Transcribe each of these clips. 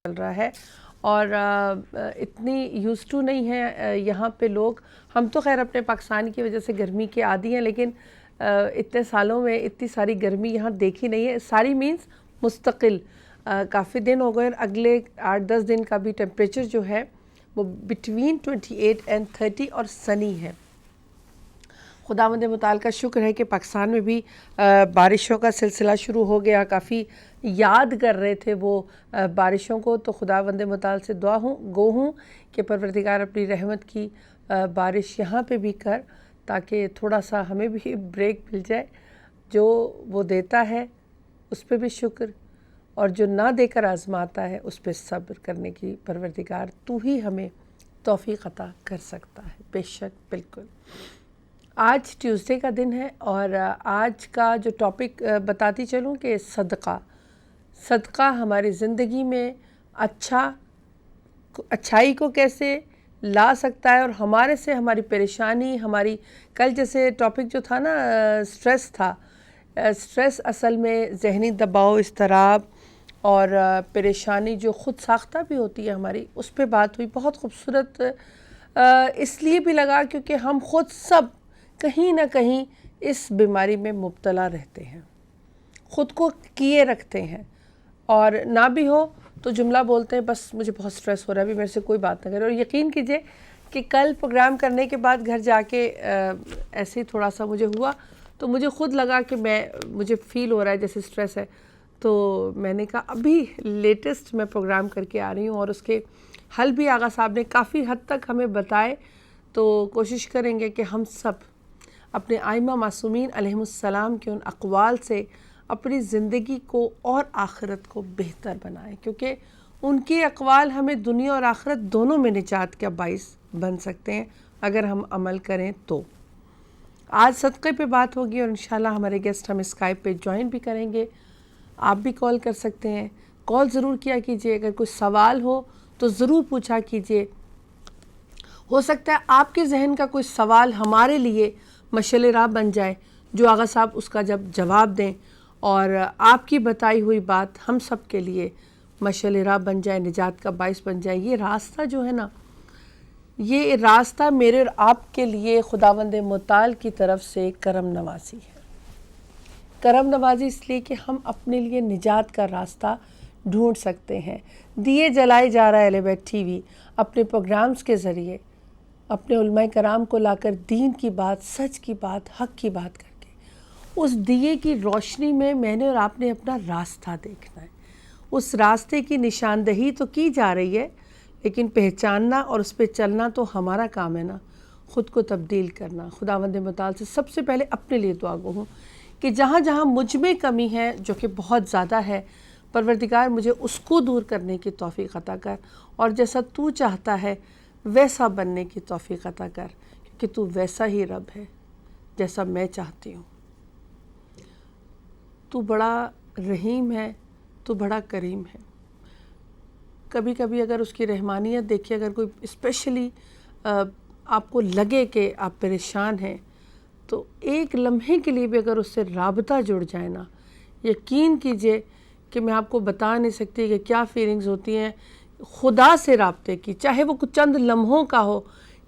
چل رہا ہے اور اتنی یوز ٹو نہیں ہے یہاں پہ لوگ. ہم تو خیر اپنے پاکستان کی وجہ سے گرمی کے عادی ہیں، لیکن اتنے سالوں میں اتنی ساری گرمی یہاں دیکھی نہیں ہے. ساری مینز مستقل کافی دن ہو گئے، اگلے 8-10 دن کا بھی ٹیمپریچر جو ہے وہ بٹوین 28 and 30 اور سنی ہے. خداوند متعال کا شکر ہے کہ پاکستان میں بھی بارشوں کا سلسلہ شروع ہو گیا. کافی یاد کر رہے تھے وہ بارشوں کو، تو خداوند متعال سے دعا گو ہوں کہ پروردگار اپنی رحمت کی بارش یہاں پہ بھی کر، تاکہ تھوڑا سا ہمیں بھی بریک مل جائے. جو وہ دیتا ہے اس پہ بھی شکر، اور جو نہ دے کر آزماتا ہے اس پہ صبر کرنے کی پروردگار تو ہی ہمیں توفیق عطا کر سکتا ہے. بے شک بالکل. آج ٹیوزڈے کا دن ہے اور آج کا جو ٹاپک بتاتی چلوں کہ صدقہ ہماری زندگی میں اچھائی کو کیسے لا سکتا ہے، اور ہمارے سے ہماری پریشانی، ہماری کل جیسے ٹاپک جو تھا نا سٹریس تھا. سٹریس اصل میں ذہنی دباؤ، اضطراب اور پریشانی جو خود ساختہ بھی ہوتی ہے ہماری، اس پہ بات ہوئی. بہت خوبصورت اس لیے بھی لگا کیونکہ ہم خود سب کہیں نہ کہیں اس بیماری میں مبتلا رہتے ہیں، خود کو کیے رکھتے ہیں، اور نہ بھی ہو تو جملہ بولتے ہیں بس مجھے بہت سٹریس ہو رہا ہے، ابھی میرے سے کوئی بات نہ کرے. اور یقین کیجئے کہ کل پروگرام کرنے کے بعد گھر جا کے ایسے ہی تھوڑا سا مجھے ہوا، تو مجھے خود لگا کہ مجھے فیل ہو رہا ہے جیسے سٹریس ہے. تو میں نے کہا ابھی لیٹسٹ میں پروگرام کر کے آ رہی ہوں، اور اس کے حل بھی آغا صاحب نے کافی حد تک ہمیں بتائے. تو کوشش کریں گے کہ ہم سب اپنے آئمہ معصومین علیہم السلام کے ان اقوال سے اپنی زندگی کو اور آخرت کو بہتر بنائیں، کیونکہ ان کے اقوال ہمیں دنیا اور آخرت دونوں میں نجات کا باعث بن سکتے ہیں اگر ہم عمل کریں تو. آج صدقے پہ بات ہوگی، اور انشاءاللہ ہمارے گیسٹ ہم اسکائپ پہ جوائن بھی کریں گے. آپ بھی کال کر سکتے ہیں، کال ضرور کیا کیجئے. اگر کوئی سوال ہو تو ضرور پوچھا کیجئے. ہو سکتا ہے آپ کے ذہن کا کوئی سوال ہمارے لیے مشعل راہ بن جائے، جو آغا صاحب اس کا جب جواب دیں، اور آپ کی بتائی ہوئی بات ہم سب کے لیے مشعل راہ بن جائے، نجات کا باعث بن جائے. یہ راستہ جو ہے نا، یہ راستہ میرے اور آپ کے لیے خداوند متعال کی طرف سے کرم نوازی ہے. کرم نوازی اس لیے کہ ہم اپنے لیے نجات کا راستہ ڈھونڈ سکتے ہیں. دیے جلائے جا رہا ہے اہل بیت ٹی وی اپنے پروگرامز کے ذریعے اپنے علماء کرام کو لا کر دین کی بات، سچ کی بات، حق کی بات کر کے اس دیے کی روشنی میں نے اور آپ نے اپنا راستہ دیکھنا ہے. اس راستے کی نشاندہی تو کی جا رہی ہے، لیکن پہچاننا اور اس پہ چلنا تو ہمارا کام ہے نا. خود کو تبدیل کرنا. خداوند متعال سے سب سے پہلے اپنے لیے دعا گو ہوں کہ جہاں جہاں مجھ میں کمی ہے، جو کہ بہت زیادہ ہے، پروردگار مجھے اس کو دور کرنے کی توفیق عطا کر، اور جیسا تو چاہتا ہے ویسا بننے کی توفیق عطا کر، کیونکہ تو ویسا ہی رب ہے جیسا میں چاہتی ہوں. تو بڑا رحیم ہے، تو بڑا کریم ہے. کبھی کبھی اگر اس کی رحمانیت دیکھیے، اگر کوئی اسپیشلی آپ کو لگے کہ آپ پریشان ہیں، تو ایک لمحے کے لیے بھی اگر اس سے رابطہ جڑ جائے نا، یقین کیجئے کہ میں آپ کو بتا نہیں سکتی کہ کیا فیلنگز ہوتی ہیں خدا سے رابطے کی. چاہے وہ کچھ چند لمحوں کا ہو،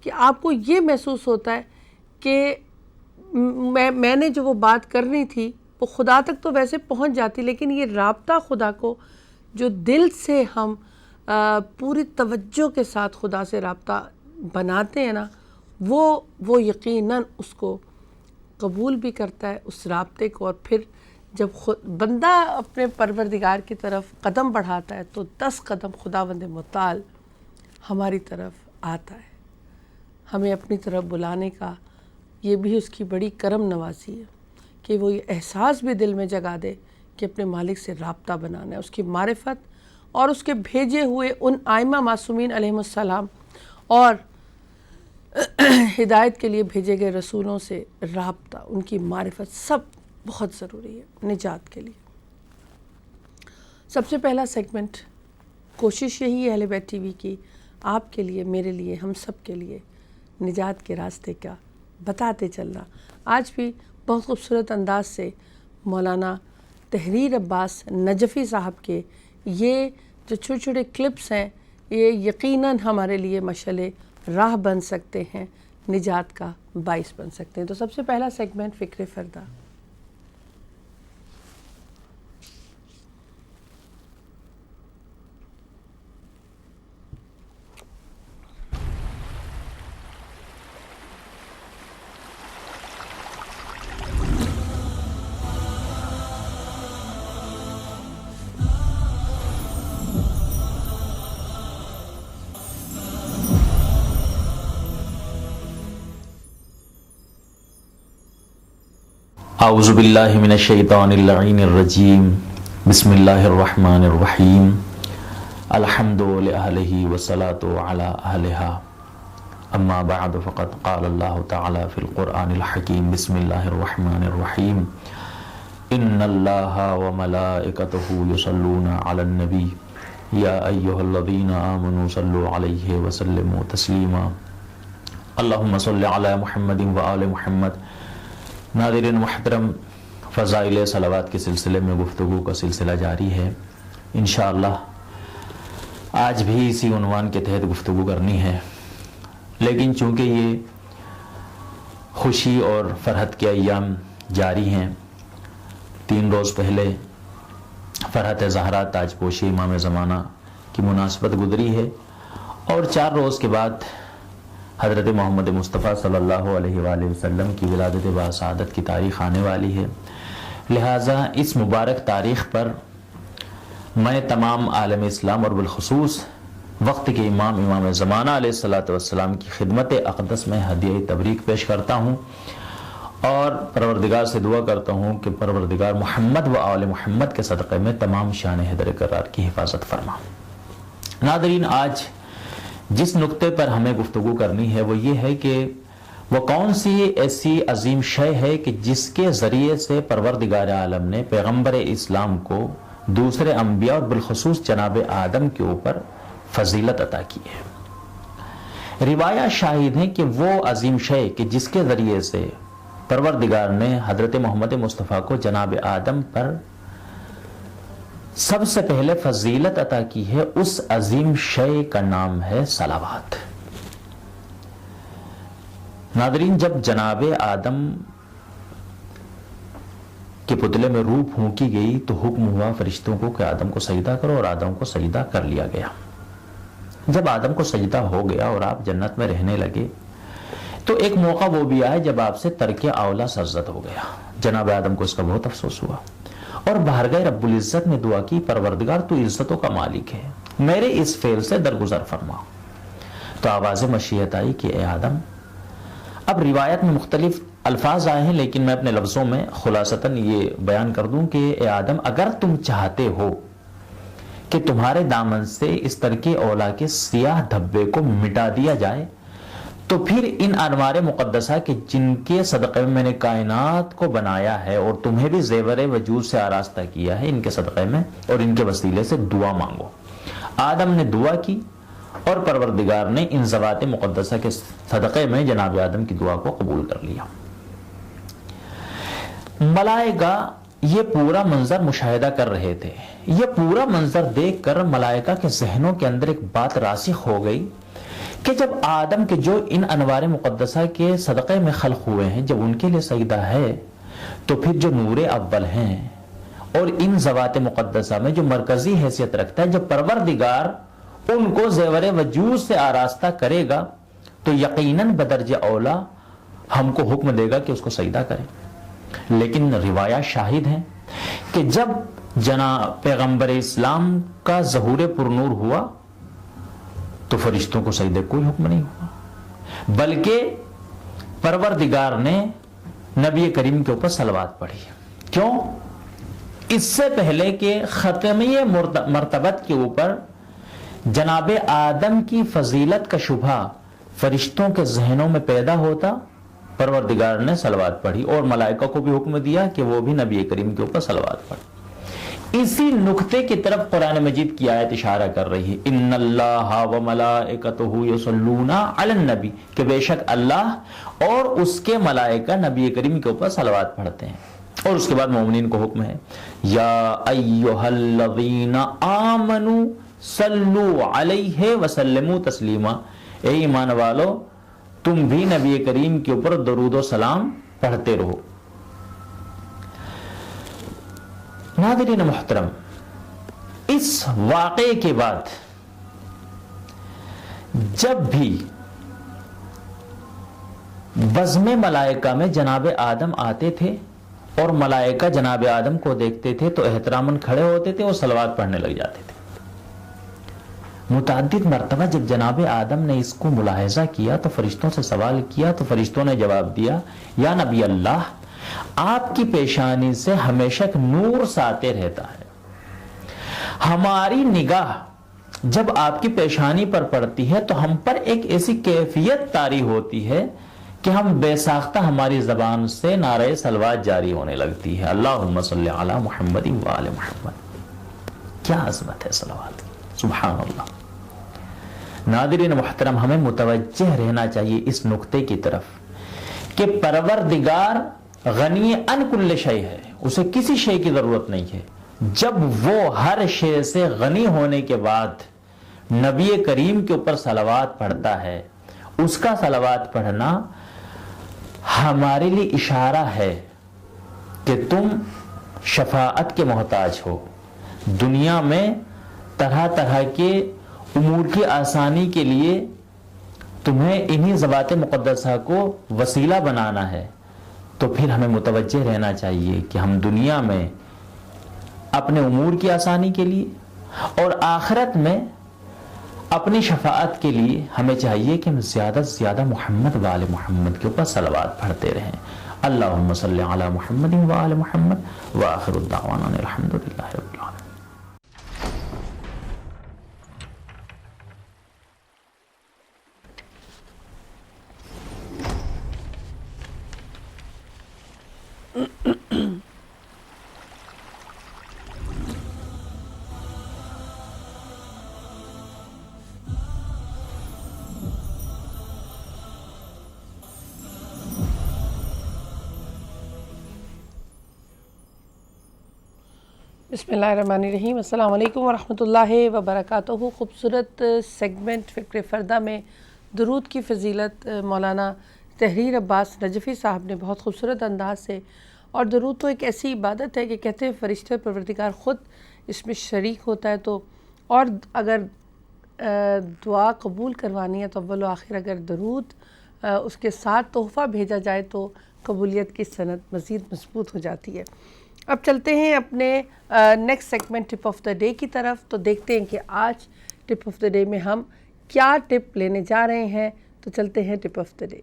کہ آپ کو یہ محسوس ہوتا ہے کہ میں نے جو وہ بات کرنی تھی وہ خدا تک تو ویسے پہنچ جاتی، لیکن یہ رابطہ خدا کو جو دل سے ہم پوری توجہ کے ساتھ خدا سے رابطہ بناتے ہیں نا، وہ یقیناً اس کو قبول بھی کرتا ہے، اس رابطے کو. اور پھر جب بندہ اپنے پروردگار کی طرف قدم بڑھاتا ہے تو 10 قدم خداوند متعال ہماری طرف آتا ہے، ہمیں اپنی طرف بلانے کا. یہ بھی اس کی بڑی کرم نوازی ہے کہ وہ یہ احساس بھی دل میں جگا دے کہ اپنے مالک سے رابطہ بنانا ہے، اس کی معرفت اور اس کے بھیجے ہوئے ان آئمہ معصومین علیہم السلام اور ہدایت کے لیے بھیجے گئے رسولوں سے رابطہ، ان کی معرفت سب بہت ضروری ہے نجات کے لیے. سب سے پہلا سیگمنٹ، کوشش یہی ہے اہل بیت ٹی وی کی، آپ کے لیے، میرے لیے، ہم سب کے لیے نجات کے راستے کا بتاتے چلنا. آج بھی بہت خوبصورت انداز سے مولانا تحریر عباس نجفی صاحب کے یہ جو چھوٹے چھوٹے کلپس ہیں یہ یقیناً ہمارے لیے مشعل راہ بن سکتے ہیں، نجات کا باعث بن سکتے ہیں۔ تو سب سے پہلا سیگمنٹ فکر فردا۔ اعوذ باللہ من الشیطان اللعین الرجیم، بسم اللہ الرحمن الرحیم، الحمد لأہلہ والصلاة علی اہلہا، اما بعد فقد قال اللہ تعالی فی القرآن الحکیم، بسم اللہ الرحمن الرحیم، ان اللہ وملائکتہ یصلون علی النبی یا ایہا الذین آمنوا صلوا علیہ وسلموا تسلیما، اللہم صل علی محمد وآل محمد۔ ناظرین محترم، فضائل صلوات کے سلسلے میں گفتگو کا سلسلہ جاری ہے۔ انشاءاللہ آج بھی اسی عنوان کے تحت گفتگو کرنی ہے، لیکن چونکہ یہ خوشی اور فرحت کے ایام جاری ہیں، 3 روز پہلے فرحت زہرا تاج پوشی امام زمانہ کی مناسبت گزری ہے، اور 4 روز کے بعد حضرت محمد مصطفیٰ صلی اللہ علیہ وآلہ وسلم کی ولادت باسعادت کی تاریخ آنے والی ہے۔ لہٰذا اس مبارک تاریخ پر میں تمام عالم اسلام اور بالخصوص وقت کے امام زمانہ علیہ السلام کی خدمت اقدس میں ہدیہ تبریک پیش کرتا ہوں، اور پروردگار سے دعا کرتا ہوں کہ پروردگار محمد و آل محمد کے صدقے میں تمام شان حیدر کرار کی حفاظت فرما۔ ناظرین، آج جس نقطے پر ہمیں گفتگو کرنی ہے وہ یہ ہے کہ وہ کون سی ایسی عظیم شے ہے کہ جس کے ذریعے سے پروردگار عالم نے پیغمبر اسلام کو دوسرے انبیاء اور بالخصوص جناب آدم کے اوپر فضیلت عطا کی ہے۔ روایات شاہد ہیں کہ وہ عظیم شے کہ جس کے ذریعے سے پروردگار نے حضرت محمد مصطفیٰ کو جناب آدم پر سب سے پہلے فضیلت عطا کی ہے، اس عظیم شے کا نام ہے صلوات۔ ناظرین، جب جناب آدم کے پتلے میں روح پھونکی گئی تو حکم ہوا فرشتوں کو کہ آدم کو سجدہ کرو، اور آدم کو سجدہ کر لیا گیا۔ جب آدم کو سجدہ ہو گیا اور آپ جنت میں رہنے لگے تو ایک موقع وہ بھی آیا جب آپ سے ترک اولا سرزد ہو گیا۔ جناب آدم کو اس کا بہت افسوس ہوا، اور بارگاہ رب العزت نے دعا کی، پروردگار تو عزتوں کا مالک ہے، میرے اس فعل سے درگزر فرما۔ تو آواز مشیت آئی کہ اے آدم، اب روایت میں مختلف الفاظ آئے ہیں، لیکن میں اپنے لفظوں میں خلاصتاً یہ بیان کر دوں کہ اے آدم، اگر تم چاہتے ہو کہ تمہارے دامن سے اس ترک اولا کے سیاہ دھبے کو مٹا دیا جائے تو پھر ان انوار مقدسہ کے جن کے صدقے میں نے کائنات کو بنایا ہے اور تمہیں بھی زیور وجود سے آراستہ کیا ہے، ان کے صدقے میں اور ان کے وسیلے سے دعا مانگو۔ آدم نے دعا کی اور پروردگار نے ان ذوات مقدسہ کے صدقے میں جناب آدم کی دعا کو قبول کر لیا۔ ملائکہ یہ پورا منظر مشاہدہ کر رہے تھے۔ یہ پورا منظر دیکھ کر ملائکہ کے ذہنوں کے اندر ایک بات راسخ ہو گئی کہ جب آدم کے جو ان انوار مقدسہ کے صدقے میں خلق ہوئے ہیں، جب ان کے لیے سجدہ ہے تو پھر جو نور اول ہیں اور ان ذوات مقدسہ میں جو مرکزی حیثیت رکھتا ہے، جب پروردگار ان کو زیور وجود سے آراستہ کرے گا تو یقیناً بدرجہ اولا ہم کو حکم دے گا کہ اس کو سجدہ کریں۔ لیکن روایات شاہد ہیں کہ جب جناب پیغمبر اسلام کا ظہور پرنور ہوا تو فرشتوں کو سجدے کوئی حکم نہیں ہوا، بلکہ پروردگار نے نبی کریم کے اوپر صلوات پڑھی۔ کیوں؟ اس سے پہلے کہ ختمی مرتبت کے اوپر جناب آدم کی فضیلت کا شبہ فرشتوں کے ذہنوں میں پیدا ہوتا، پروردگار نے صلوات پڑھی اور ملائکہ کو بھی حکم دیا کہ وہ بھی نبی کریم کے اوپر صلوات پڑھ۔ اسی نقطے کی طرف قرآن مجید کی آیت اشارہ کر رہی ہے، ان اللہ وملائکتہ یصلون علی النبی، کہ بے شک اللہ اور اس کے ملائکہ نبی کریم کے اوپر صلوات پڑھتے ہیں۔ اور اس کے بعد مومنین کو حکم ہے، یا ایھا الذین آمنوا صلو علیہ وسلموا تسلیما، اے ایمان والو تم بھی نبی کریم کے اوپر درود و سلام پڑھتے رہو۔ ناظرین محترم، اس واقعے کے بعد جب بھی بزم ملائکہ میں جناب آدم آتے تھے اور ملائکہ جناب آدم کو دیکھتے تھے تو احتراماً کھڑے ہوتے تھے اور صلوات پڑھنے لگ جاتے تھے۔ متعدد مرتبہ جب جناب آدم نے اس کو ملاحظہ کیا تو فرشتوں سے سوال کیا تو فرشتوں نے جواب دیا، یا نبی اللہ، آپ کی پیشانی سے ہمیشہ ایک نور ساطع رہتا ہے، ہماری نگاہ جب آپ کی پیشانی پر پڑتی ہے تو ہم پر ایک ایسی کیفیت طاری ہوتی ہے کہ ہم بے ساختہ ہماری زبان سے نعرہ صلوات جاری ہونے لگتی ہے، اللہم صلی علی محمد وآل محمد۔ کیا عظمت ہے صلوات کی، سبحان اللہ۔ ناظرین محترم، ہمیں متوجہ رہنا چاہیے اس نقطے کی طرف کہ پروردگار غنی عن کل شیء ہے، اسے کسی شے کی ضرورت نہیں ہے۔ جب وہ ہر شے سے غنی ہونے کے بعد نبی کریم کے اوپر صلوات پڑھتا ہے، اس کا صلوات پڑھنا ہمارے لیے اشارہ ہے کہ تم شفاعت کے محتاج ہو۔ دنیا میں طرح طرح کے امور کی آسانی کے لیے تمہیں انہی ذوات مقدسہ کو وسیلہ بنانا ہے، تو پھر ہمیں متوجہ رہنا چاہیے کہ ہم دنیا میں اپنے امور کی آسانی کے لیے اور آخرت میں اپنی شفاعت کے لیے ہمیں چاہیے کہ ہم زیادہ سے زیادہ محمد وآل محمد کے اوپر صلوات پڑھتے رہیں۔ اللہم صلی علی محمد وآل محمد وآخر الدعوانا الحمدللہ رب العالمین۔ بسم اللہ الرحمن الرحیم، السلام علیکم ورحمۃ اللہ وبرکاتہ۔ خوبصورت سیگمنٹ فکر فردہ میں درود کی فضیلت مولانا تحریر عباس نجفی صاحب نے بہت خوبصورت انداز سے، اور درود تو ایک ایسی عبادت ہے کہ کہتے ہیں فرشتے پروردگار خود اس میں شریک ہوتا ہے، تو اور اگر دعا قبول کروانی ہے تو اول و آخر اگر درود اس کے ساتھ تحفہ بھیجا جائے تو قبولیت کی سند مزید مضبوط ہو جاتی ہے۔ اب چلتے ہیں اپنے next segment tip of the day کی طرف، تو دیکھتے ہیں کہ آج ٹپ آف دا ڈے میں ہم کیا ٹپ لینے جا رہے ہیں، تو چلتے ہیں ٹپ آف دا ڈے۔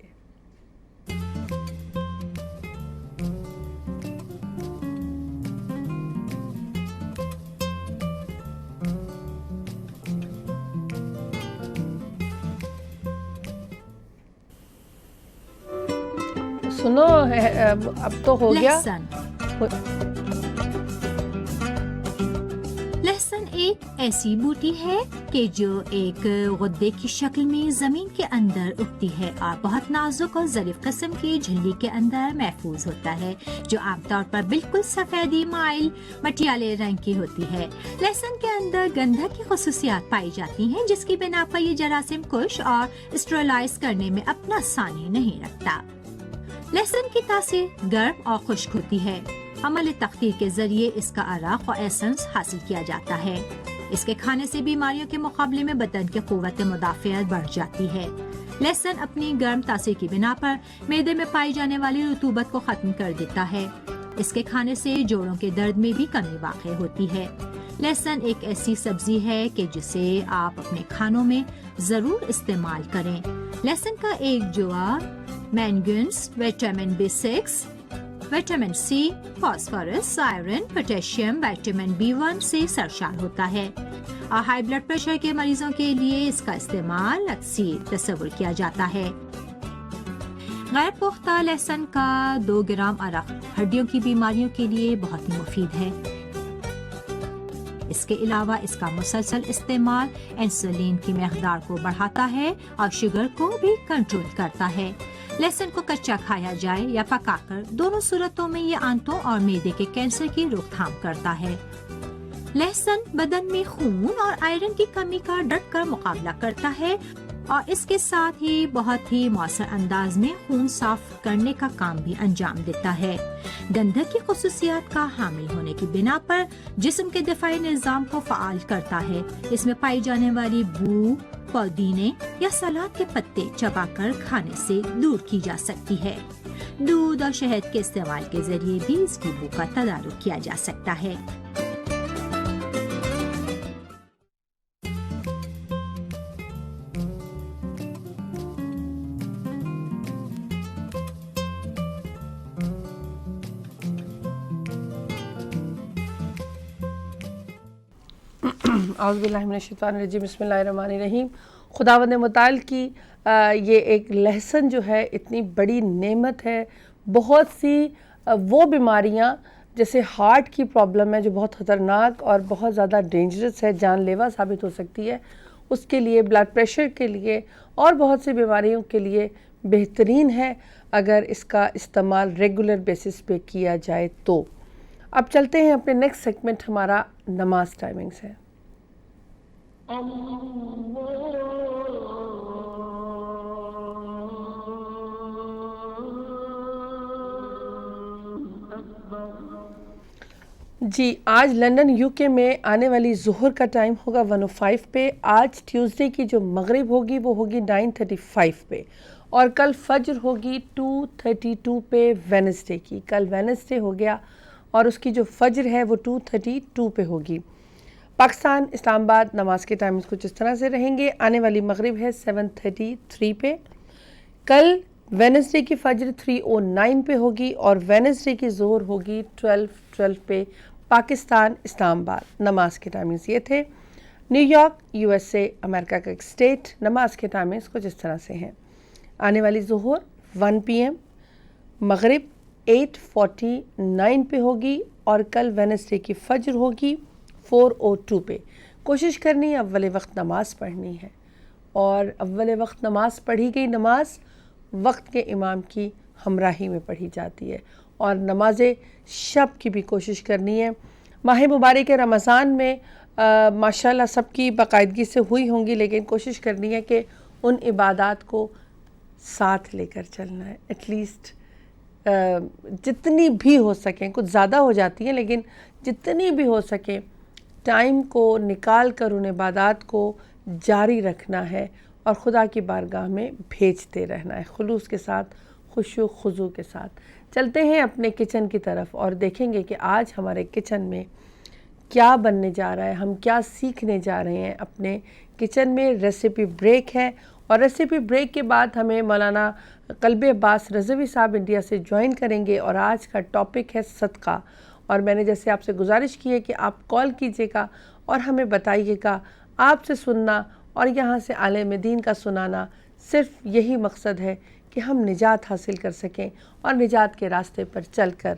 سنو اب تو ہو گیا۔ لہسن ایک ایسی بوٹی ہے کہ جو ایک غدے کی شکل میں زمین کے اندر اگتی ہے اور بہت نازک اور ظریف قسم کی جھلی کے اندر محفوظ ہوتا ہے، جو عام طور پر بالکل سفیدی مائل مٹیالے رنگ کی ہوتی ہے۔ لہسن کے اندر گندھک کی خصوصیات پائی جاتی ہیں، جس کی بنا پر یہ جراثیم کش اور اسٹرلائز کرنے میں اپنا ثانی نہیں رکھتا۔ لہسن کی تاثیر گرم اور خشک ہوتی ہے۔ عمل تخدیر کے ذریعے اس کا عرق اور ایسنس حاصل کیا جاتا ہے۔ اس کے کھانے سے بیماریوں کے مقابلے میں بدن کی قوت مدافعت بڑھ جاتی ہے۔ لہسن اپنی گرم تاثیر کی بنا پر معدے میں پائی جانے والی رطوبت کو ختم کر دیتا ہے۔ اس کے کھانے سے جوڑوں کے درد میں بھی کمی واقع ہوتی ہے۔ لہسن ایک ایسی سبزی ہے کہ جسے آپ اپنے کھانوں میں ضرور استعمال کریں۔ لہسن کا ایک جوار manganese, vitamin B6، vitamin C, phosphorus, iron, potassium, vitamin B1 سے سرشار ہوتا ہے، اور ہائی بلڈ پریشر کے مریضوں کے لیے اس کا استعمال اکثر تصور کیا جاتا ہے۔ غیر پختہ لہسن کا 2 گرام عرق ہڈیوں کی بیماریوں کے لیے بہت ہی مفید ہے۔ اس کے علاوہ اس کا مسلسل استعمال انسولین کی مقدار کو بڑھاتا ہے اور شوگر کو بھی کنٹرول کرتا ہے۔ لہسن کو کچا کھایا جائے یا پکا کر، دونوں صورتوں میں یہ آنتوں اور معدے کے کینسر کی روک تھام کرتا ہے۔ لہسن بدن میں خون اور آئرن کی کمی کا ڈٹ کر مقابلہ کرتا ہے اور اس کے ساتھ ہی بہت ہی مؤثر انداز میں خون صاف کرنے کا کام بھی انجام دیتا ہے۔ گندھک کی خصوصیات کا حامل ہونے کی بنا پر جسم کے دفاعی نظام کو فعال کرتا ہے۔ اس میں پائی جانے والی بو پودینے یا سلاد کے پتے چبا کر کھانے سے دور کی جا سکتی ہے۔ دودھ اور شہد کے استعمال کے ذریعے بھی اس کی بو کا تدارک کیا جا سکتا ہے۔ اعوذ باللہ من الشیطان الرجیم، بسم اللہ الرحمن الرحیم۔ خداوند متعال کی یہ ایک لہسن جو ہے اتنی بڑی نعمت ہے۔ بہت سی وہ بیماریاں جیسے ہارٹ کی پرابلم ہے جو بہت خطرناک اور بہت زیادہ ڈینجرس ہے، جان لیوا ثابت ہو سکتی ہے، اس کے لیے، بلڈ پریشر کے لیے اور بہت سی بیماریوں کے لیے بہترین ہے اگر اس کا استعمال ریگولر بیسس پہ کیا جائے تو۔ اب چلتے ہیں اپنے نیکسٹ سیگمنٹ، ہمارا نماز ٹائمنگز ہے۔ جی، آج لندن UK میں آنے والی ظہر کا ٹائم ہوگا 1:05 پہ۔ آج ٹیوزڈے کی جو مغرب ہوگی وہ ہوگی 9:35 پہ، اور کل فجر ہوگی 2:32 پہ وینسڈے کی۔ کل وینسڈے ہو گیا اور اس کی جو فجر ہے وہ 2:32 پہ ہوگی۔ پاکستان اسلام آباد نماز کے ٹائمز کچھ اس طرح سے رہیں گے۔ آنے والی مغرب ہے 7:33 پہ، کل وینسڈے کی فجر 3:09 پہ ہوگی، اور وینسڈے کی ظہر ہوگی 12:12 پہ۔ پاکستان اسلام آباد نماز کے ٹائمز یہ تھے۔ نیو یارک USA امریکہ کا ایک اسٹیٹ، نماز کے ٹائمز کچھ اس طرح سے ہیں۔ آنے والی ظہر 1 PM، مغرب 8:49 پہ ہوگی، اور کل وینسڈے کی فجر ہوگی 4:02 پہ۔ کوشش کرنی ہے اول وقت نماز پڑھنی ہے، اور اول وقت نماز پڑھی گئی نماز وقت کے امام کی ہمراہی میں پڑھی جاتی ہے، اور نماز شب کی بھی کوشش کرنی ہے۔ ماہ مبارک رمضان میں ماشاءاللہ سب کی باقاعدگی سے ہوئی ہوں گی، لیکن کوشش کرنی ہے کہ ان عبادات کو ساتھ لے کر چلنا ہے، ایٹ لیسٹ جتنی بھی ہو سکیں، کچھ زیادہ ہو جاتی ہیں لیکن جتنی بھی ہو سکیں ٹائم کو نکال کر ان عبادات کو جاری رکھنا ہے، اور خدا کی بارگاہ میں بھیجتے رہنا ہے خلوص کے ساتھ، خشوع و خضوع کے ساتھ۔ چلتے ہیں اپنے کچن کی طرف اور دیکھیں گے کہ آج ہمارے کچن میں کیا بننے جا رہا ہے، ہم کیا سیکھنے جا رہے ہیں اپنے کچن میں۔ ریسیپی بریک ہے، اور ریسیپی بریک کے بعد ہمیں مولانا قلبِ عباس رضوی صاحب انڈیا سے جوائن کریں گے، اور آج کا ٹاپک ہے صدقہ۔ اور میں نے جیسے آپ سے گزارش کی ہے کہ آپ کال کیجئے گا اور ہمیں بتائیے گا، آپ سے سننا اور یہاں سے عالم دین کا سنانا صرف یہی مقصد ہے کہ ہم نجات حاصل کر سکیں، اور نجات کے راستے پر چل کر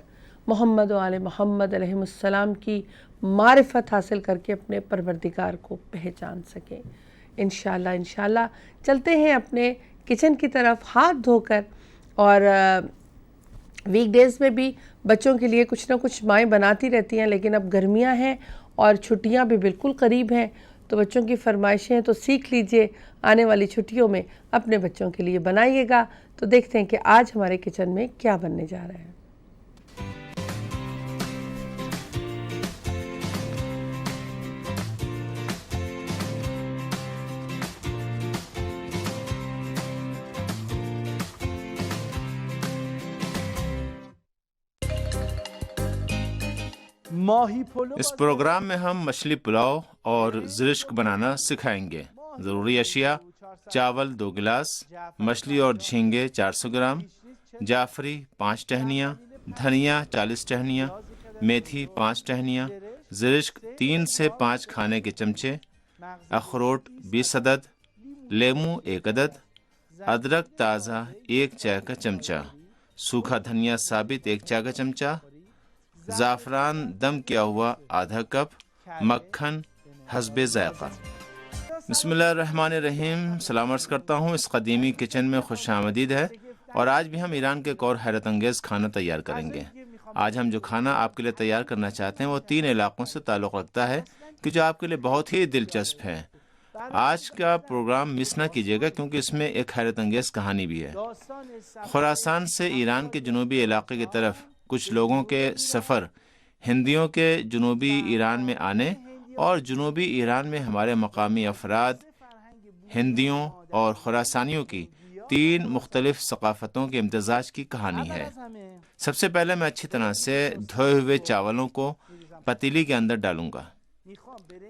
محمد و آل محمد علیہ السلام کی معرفت حاصل کر کے اپنے پروردگار کو پہچان سکیں۔ انشاءاللہ چلتے ہیں اپنے کچن کی طرف ہاتھ دھو کر۔ اور ویک ڈیز میں بھی بچوں کے لیے کچھ نہ کچھ مائیں بناتی رہتی ہیں، لیکن اب گرمیاں ہیں اور چھٹیاں بھی بالکل قریب ہیں، تو بچوں کی فرمائشیں ہیں تو سیکھ لیجئے، آنے والی چھٹیوں میں اپنے بچوں کے لیے بنائیے گا۔ تو دیکھتے ہیں کہ آج ہمارے کچن میں کیا بننے جا رہا ہے۔ اس پروگرام میں ہم مچھلی پلاؤ اور زرشک بنانا سکھائیں گے۔ ضروری اشیاء: چاول 2 گلاس، مچھلی اور جھینگے 400 گرام، جعفری 5 ٹہنیاں، دھنیا 40 ٹہنیاں، میتھی 5 ٹہنیاں، زرشک 3 سے 5 کھانے کے چمچے، اخروٹ 20 عدد، لیمو 1 عدد، ادرک تازہ 1 چائے کا چمچہ، سوکھا دھنیا ثابت 1 چائے کا چمچہ، زعفران دم کیا ہوا آدھا کپ، مکھن حسب ذائقہ۔ بسم اللہ الرحمن الرحیم۔ سلام عرض کرتا ہوں، اس قدیمی کچن میں خوش آمدید ہے، اور آج بھی ہم ایران کے ایک اور حیرت انگیز کھانا تیار کریں گے۔ آج ہم جو کھانا آپ کے لیے تیار کرنا چاہتے ہیں وہ 3 علاقوں سے تعلق رکھتا ہے۔ کہ جو آپ کے لیے بہت ہی دلچسپ ہے۔ آج کا پروگرام مس نہ کیجیے گا کیونکہ اس میں ایک حیرت انگیز کہانی بھی ہے۔ خراسان سے ایران کے جنوبی علاقے کی طرف کچھ لوگوں کے سفر ہندیوں کے جنوبی ایران میں آنے اور جنوبی ایران میں ہمارے مقامی افراد ہندیوں اور خراسانیوں کی 3 مختلف ثقافتوں کے امتزاج کی کہانی ہے۔ سب سے پہلے میں اچھی طرح سے دھوئے ہوئے چاولوں کو پتیلی کے اندر ڈالوں گا۔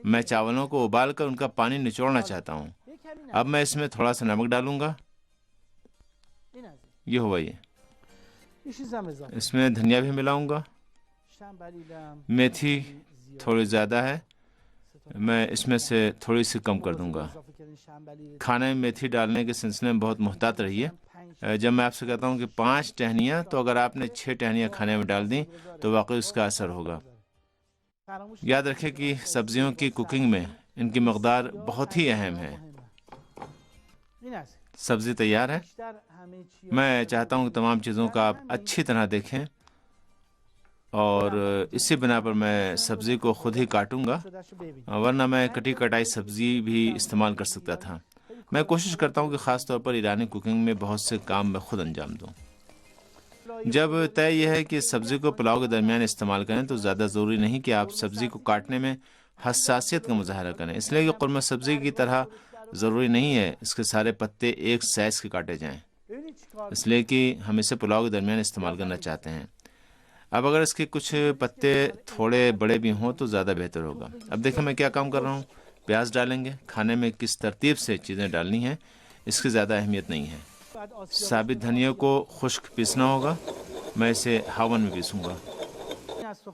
میں چاولوں کو ابال کر ان کا پانی نچوڑنا چاہتا ہوں۔ اب میں اس میں تھوڑا سا نمک ڈالوں گا۔ یہ ہوا یہ۔ اس میں دھنیا بھی ملاؤں گا۔ میتھی تھوڑی زیادہ ہے، میں اس میں سے تھوڑی سی کم کر دوں گا۔ کھانے میں میتھی ڈالنے کے سلسلے میں بہت محتاط رہیے۔ جب میں آپ سے کہتا ہوں کہ 5 ٹہنیاں، تو اگر آپ نے 6 ٹہنیاں کھانے میں ڈال دیں تو واقعی اس کا اثر ہوگا۔ یاد رکھیں کہ سبزیوں کی کوکنگ میں ان کی مقدار بہت ہی اہم ہے۔ سبزی تیار ہے۔ میں چاہتا ہوں کہ تمام چیزوں کا آپ اچھی طرح دیکھیں، اور اسی بنا پر میں سبزی کو خود ہی کاٹوں گا، ورنہ میں کٹی کٹائی سبزی بھی استعمال کر سکتا تھا۔ میں کوشش کرتا ہوں کہ خاص طور پر ایرانی کوکنگ میں بہت سے کام میں خود انجام دوں۔ جب طے یہ ہے کہ سبزی کو پلاؤ کے درمیان استعمال کریں تو زیادہ ضروری نہیں کہ آپ سبزی کو کاٹنے میں حساسیت کا مظاہرہ کریں، اس لیے کہ قورمہ سبزی کی طرح ضروری نہیں ہے اس کے سارے پتے ایک سائز کے کاٹے جائیں، اس لیے کہ ہم اسے پلاؤ کے درمیان استعمال کرنا چاہتے ہیں۔ اب اگر اس کے کچھ پتے تھوڑے بڑے بھی ہوں تو زیادہ بہتر ہوگا۔ اب دیکھیں میں کیا کام کر رہا ہوں۔ پیاز ڈالیں گے۔ کھانے میں کس ترتیب سے چیزیں ڈالنی ہیں اس کی زیادہ اہمیت نہیں ہے۔ ثابت دھنیا کو خشک پیسنا ہوگا، میں اسے ہاون میں پیسوں گا۔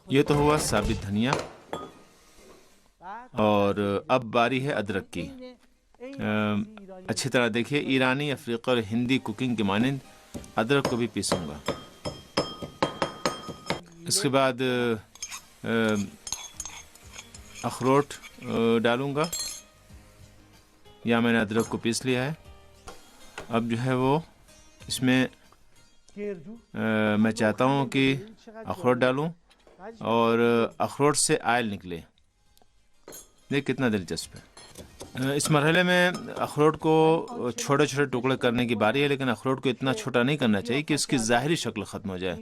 یہ تو ہوا ثابت دھنیا، اور اب باری ہے ادرک کی۔ اچھی طرح دیکھیے، ایرانی، افریقی اور ہندی کوکنگ کے مانند ادرک کو بھی پیسوں گا۔ اس کے بعد اخروٹ ڈالوں گا، یا میں نے ادرک کو پیس لیا ہے۔ اب جو ہے وہ اس میں میں چاہتا ہوں کہ اخروٹ ڈالوں اور اخروٹ سے آئل نکلے۔ دیکھ کتنا دلچسپ ہے۔ اس مرحلے میں اخروٹ کو چھوٹے چھوٹے ٹکڑے کرنے کی باری ہے، لیکن اخروٹ کو اتنا چھوٹا نہیں کرنا چاہیے کہ اس کی ظاہری شکل ختم ہو جائے۔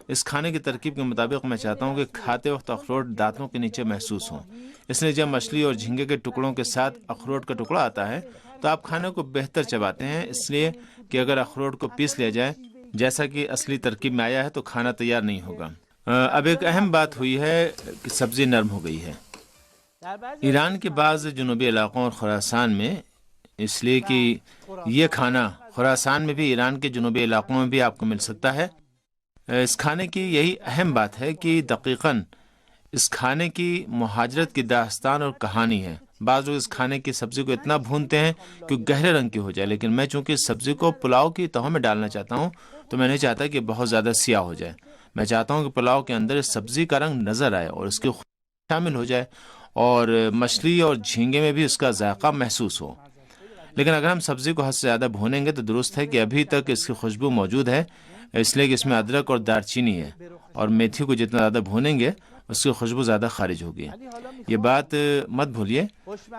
اس کھانے کی ترکیب کے مطابق میں چاہتا ہوں کہ کھاتے وقت اخروٹ دانتوں کے نیچے محسوس ہوں، اس لیے جب مچھلی اور جھینگے کے ٹکڑوں کے ساتھ اخروٹ کا ٹکڑا آتا ہے تو آپ کھانے کو بہتر چباتے ہیں، اس لیے کہ اگر اخروٹ کو پیس لیا جائے جیسا کہ اصلی ترکیب میں آیا ہے تو کھانا تیار نہیں ہوگا۔ اب ایک اہم بات ہوئی ہے کہ سبزی نرم ہو گئی ہے۔ ایران کے بعض جنوبی علاقوں اور خراسان میں، اس لیے کہ یہ کھانا خراسان میں بھی ایران کے جنوبی علاقوں میں بھی آپ کو مل سکتا ہے۔ اس کھانے کی یہی اہم بات ہے کہ دقیقاً اس کھانے کی مہاجرت کی داستان اور کہانی ہے۔ بعض لوگ اس کھانے کی سبزی کو اتنا بھونتے ہیں کہ گہرے رنگ کی ہو جائے، لیکن میں چونکہ اس سبزی کو پلاؤ کی تہوں میں ڈالنا چاہتا ہوں تو میں نہیں چاہتا کہ بہت زیادہ سیاہ ہو جائے۔ میں چاہتا ہوں کہ پلاؤ کے اندر اس سبزی کا رنگ نظر آئے اور اس کی شامل ہو جائے، اور مچھلی اور جھینگے میں بھی اس کا ذائقہ محسوس ہو۔ لیکن اگر ہم سبزی کو حد سے زیادہ بھونیں گے تو درست ہے کہ ابھی تک اس کی خوشبو موجود ہے، اس لیے کہ اس میں ادرک اور دار چینی ہے، اور میتھی کو جتنا زیادہ بھونیں گے اس کی خوشبو زیادہ خارج ہوگی۔ یہ بات مت بھولیے۔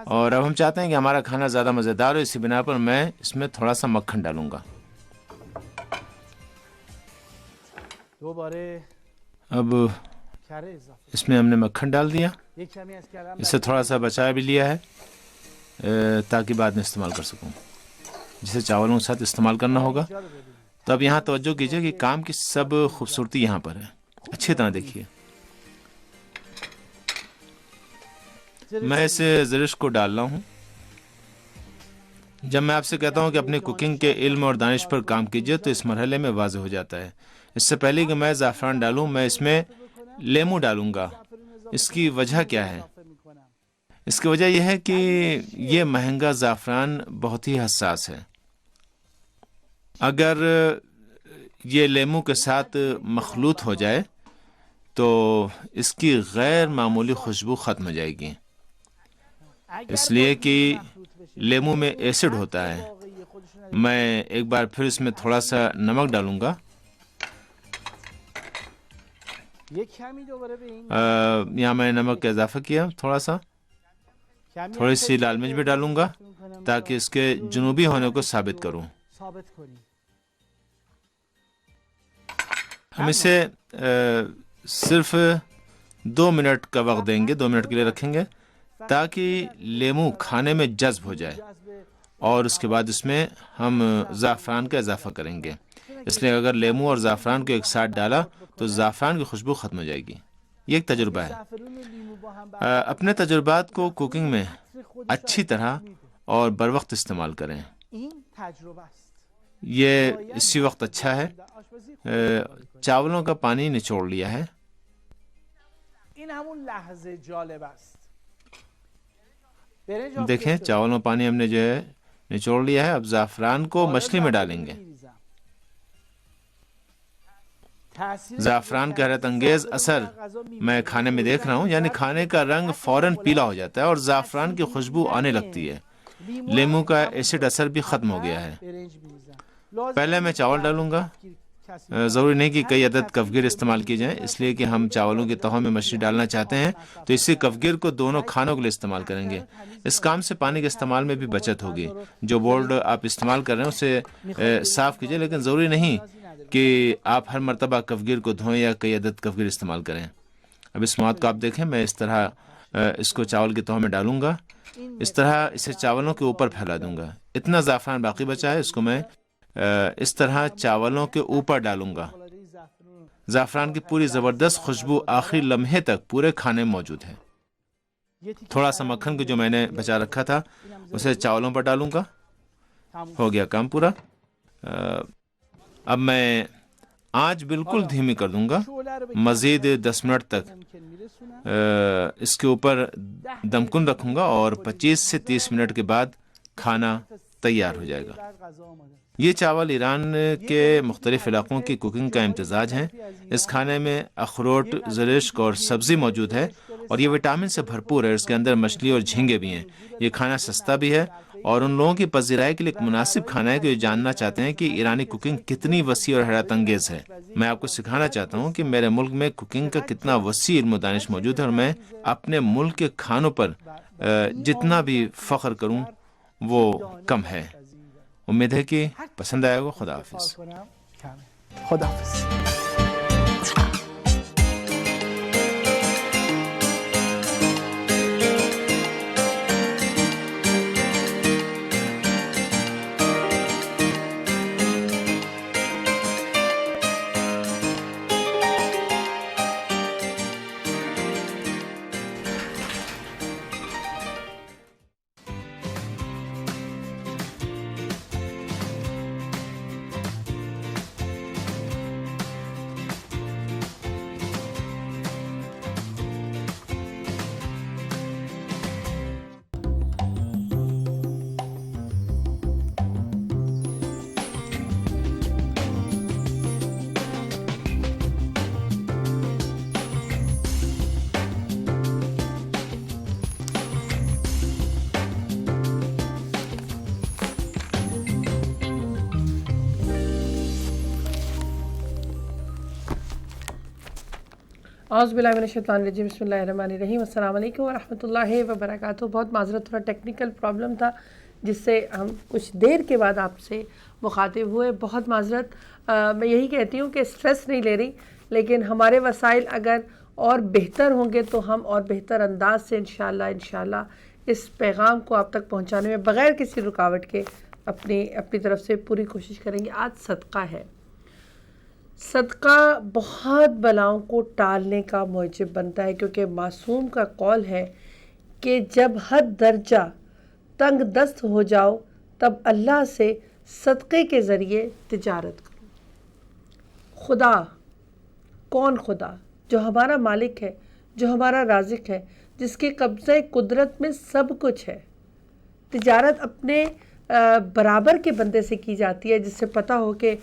اور اب ہم چاہتے ہیں کہ ہمارا کھانا زیادہ مزیدار ہو، اسی بنا پر میں اس میں تھوڑا سا مکھن ڈالوں گا۔ اب اس میں ہم نے مکھن ڈال دیا، اسے تھوڑا سا بچا بھی لیا ہے تاکہ بعد میں استعمال کر سکوں، جسے چاولوں کے ساتھ استعمال کرنا ہوگا۔ تو اب یہاں توجہ کیجئے کہ کام کی سب خوبصورتی یہاں پر ہے۔ اچھی طرح دیکھیے، میں اس زرش کو ڈال رہا ہوں۔ جب میں آپ سے کہتا ہوں کہ اپنے کوکنگ کے علم اور دانش پر کام کیجئے تو اس مرحلے میں واضح ہو جاتا ہے۔ اس سے پہلے کہ میں زعفران ڈالوں، میں اس میں لیمو ڈالوں گا۔ اس کی وجہ کیا ہے؟ اس کی وجہ یہ ہے کہ یہ مہنگا زعفران بہت ہی حساس ہے۔ اگر یہ لیمو کے ساتھ مخلوط ہو جائے تو اس کی غیر معمولی خوشبو ختم ہو جائے گی، اس لیے کہ لیمو میں ایسڈ ہوتا ہے۔ میں ایک بار پھر اس میں تھوڑا سا نمک ڈالوں گا۔ یہاں میں نے نمک کا اضافہ کیا تھوڑا سا، تھوڑی سی لال مرچ بھی ڈالوں گا تاکہ اس کے جنوبی ہونے کو ثابت کروں. ہم اسے صرف 2 منٹ کا وقت دیں گے، 2 منٹ کے لیے رکھیں گے تاکہ لیمو کھانے میں جذب ہو جائے، اور اس کے بعد اس میں ہم زعفران کا اضافہ کریں گے. اس لیے اگر لیمو اور زعفران کو ایک ساتھ ڈالا تو زعفران کی خوشبو ختم ہو جائے گی. یہ ایک تجربہ ہے. اپنے تجربات کو کوکنگ میں اچھی طرح اور بروقت استعمال کریں. یہ اسی وقت اچھا ہے. چاولوں کا پانی نچوڑ لیا ہے. دیکھیں چاولوں پانی ہم نے جو ہے نچوڑ لیا ہے. اب زعفران کو مچھلی میں ڈالیں گے. زعفران کا حیرت انگیز اثر میں کھانے میں دیکھ رہا ہوں، یعنی کھانے کا رنگ فوراً پیلا ہو جاتا ہے اور زعفران کی خوشبو آنے لگتی ہے. لیمو کا ایسڈ اثر بھی ختم ہو گیا ہے. پہلے میں چاول ڈالوں گا. ضروری نہیں کہ کئی عدد کفگیر استعمال کی جائیں، اس لیے کہ ہم چاولوں کے تہوں میں مچھلی ڈالنا چاہتے ہیں تو اسی کفگیر کو دونوں کھانوں کے لیے استعمال کریں گے. اس کام سے پانی کے استعمال میں بھی بچت ہوگی. جو بولڈ آپ استعمال کر رہے ہیں اسے صاف کیجیے، لیکن ضروری نہیں کہ آپ ہر مرتبہ کفگیر کو دھوئیں یا کئی عدد کفگیر استعمال کریں. اب اس مواد کو آپ دیکھیں، میں اس طرح اس کو چاول کے تہوں میں ڈالوں گا. اس طرح اسے چاولوں کے اوپر پھیلا دوں گا. اتنا زعفران باقی بچا ہے، اس کو میں اس طرح چاولوں کے اوپر ڈالوں گا. زعفران کی پوری زبردست خوشبو آخری لمحے تک پورے کھانے میں موجود ہے. تھوڑا سا مکھن کو جو میں نے بچا رکھا تھا اسے چاولوں پر ڈالوں گا. ہو گیا کام پورا. اب میں آنچ بالکل دھیمی کر دوں گا. مزید 10 منٹ تک اس کے اوپر دمکن رکھوں گا اور 25 سے 30 منٹ کے بعد کھانا تیار ہو جائے گا. یہ چاول ایران کے مختلف علاقوں کی کوکنگ کا امتزاج ہیں. اس کھانے میں اخروٹ، زرشک اور سبزی موجود ہے اور یہ وٹامن سے بھرپور ہے. اس کے اندر مچھلی اور جھینگے بھی ہیں. یہ کھانا سستا بھی ہے اور ان لوگوں کی پذیرائی کے لیے ایک مناسب کھانا ہے جو جاننا چاہتے ہیں کہ ایرانی کوکنگ کتنی وسیع اور حیرت انگیز ہے. میں آپ کو سکھانا چاہتا ہوں کہ میرے ملک میں کوکنگ کا کتنا وسیع علم و دانش موجود ہے اور میں اپنے ملک کے کھانوں پر جتنا بھی فخر کروں وہ کم ہے. امید ہے کہ پسند آئے گا. خدا حافظ. خدا حافظ. اعوذ باللہ من الشیطان الرجیم. بسم اللہ الرحمن الرحیم. السلام علیکم ورحمۃ اللہ وبرکاتہ. بہت معذرت، تھوڑا ٹیکنیکل پرابلم تھا جس سے ہم کچھ دیر کے بعد آپ سے مخاطب ہوئے. بہت معذرت. میں یہی کہتی ہوں کہ اسٹریس نہیں لے رہی، لیکن ہمارے وسائل اگر اور بہتر ہوں گے تو ہم اور بہتر انداز سے انشاءاللہ اس پیغام کو آپ تک پہنچانے میں بغیر کسی رکاوٹ کے اپنی طرف سے پوری کوشش کریں گے. آج صدقہ ہے. صدقہ بہت بلاؤں کو ٹالنے کا موجب بنتا ہے، کیونکہ معصوم کا قول ہے کہ جب حد درجہ تنگ دست ہو جاؤ تب اللہ سے صدقے کے ذریعے تجارت کرو. خدا کون؟ خدا جو ہمارا مالک ہے، جو ہمارا رازق ہے، جس کے قبضہ قدرت میں سب کچھ ہے. تجارت اپنے برابر کے بندے سے کی جاتی ہے، جس سے پتہ ہو کہ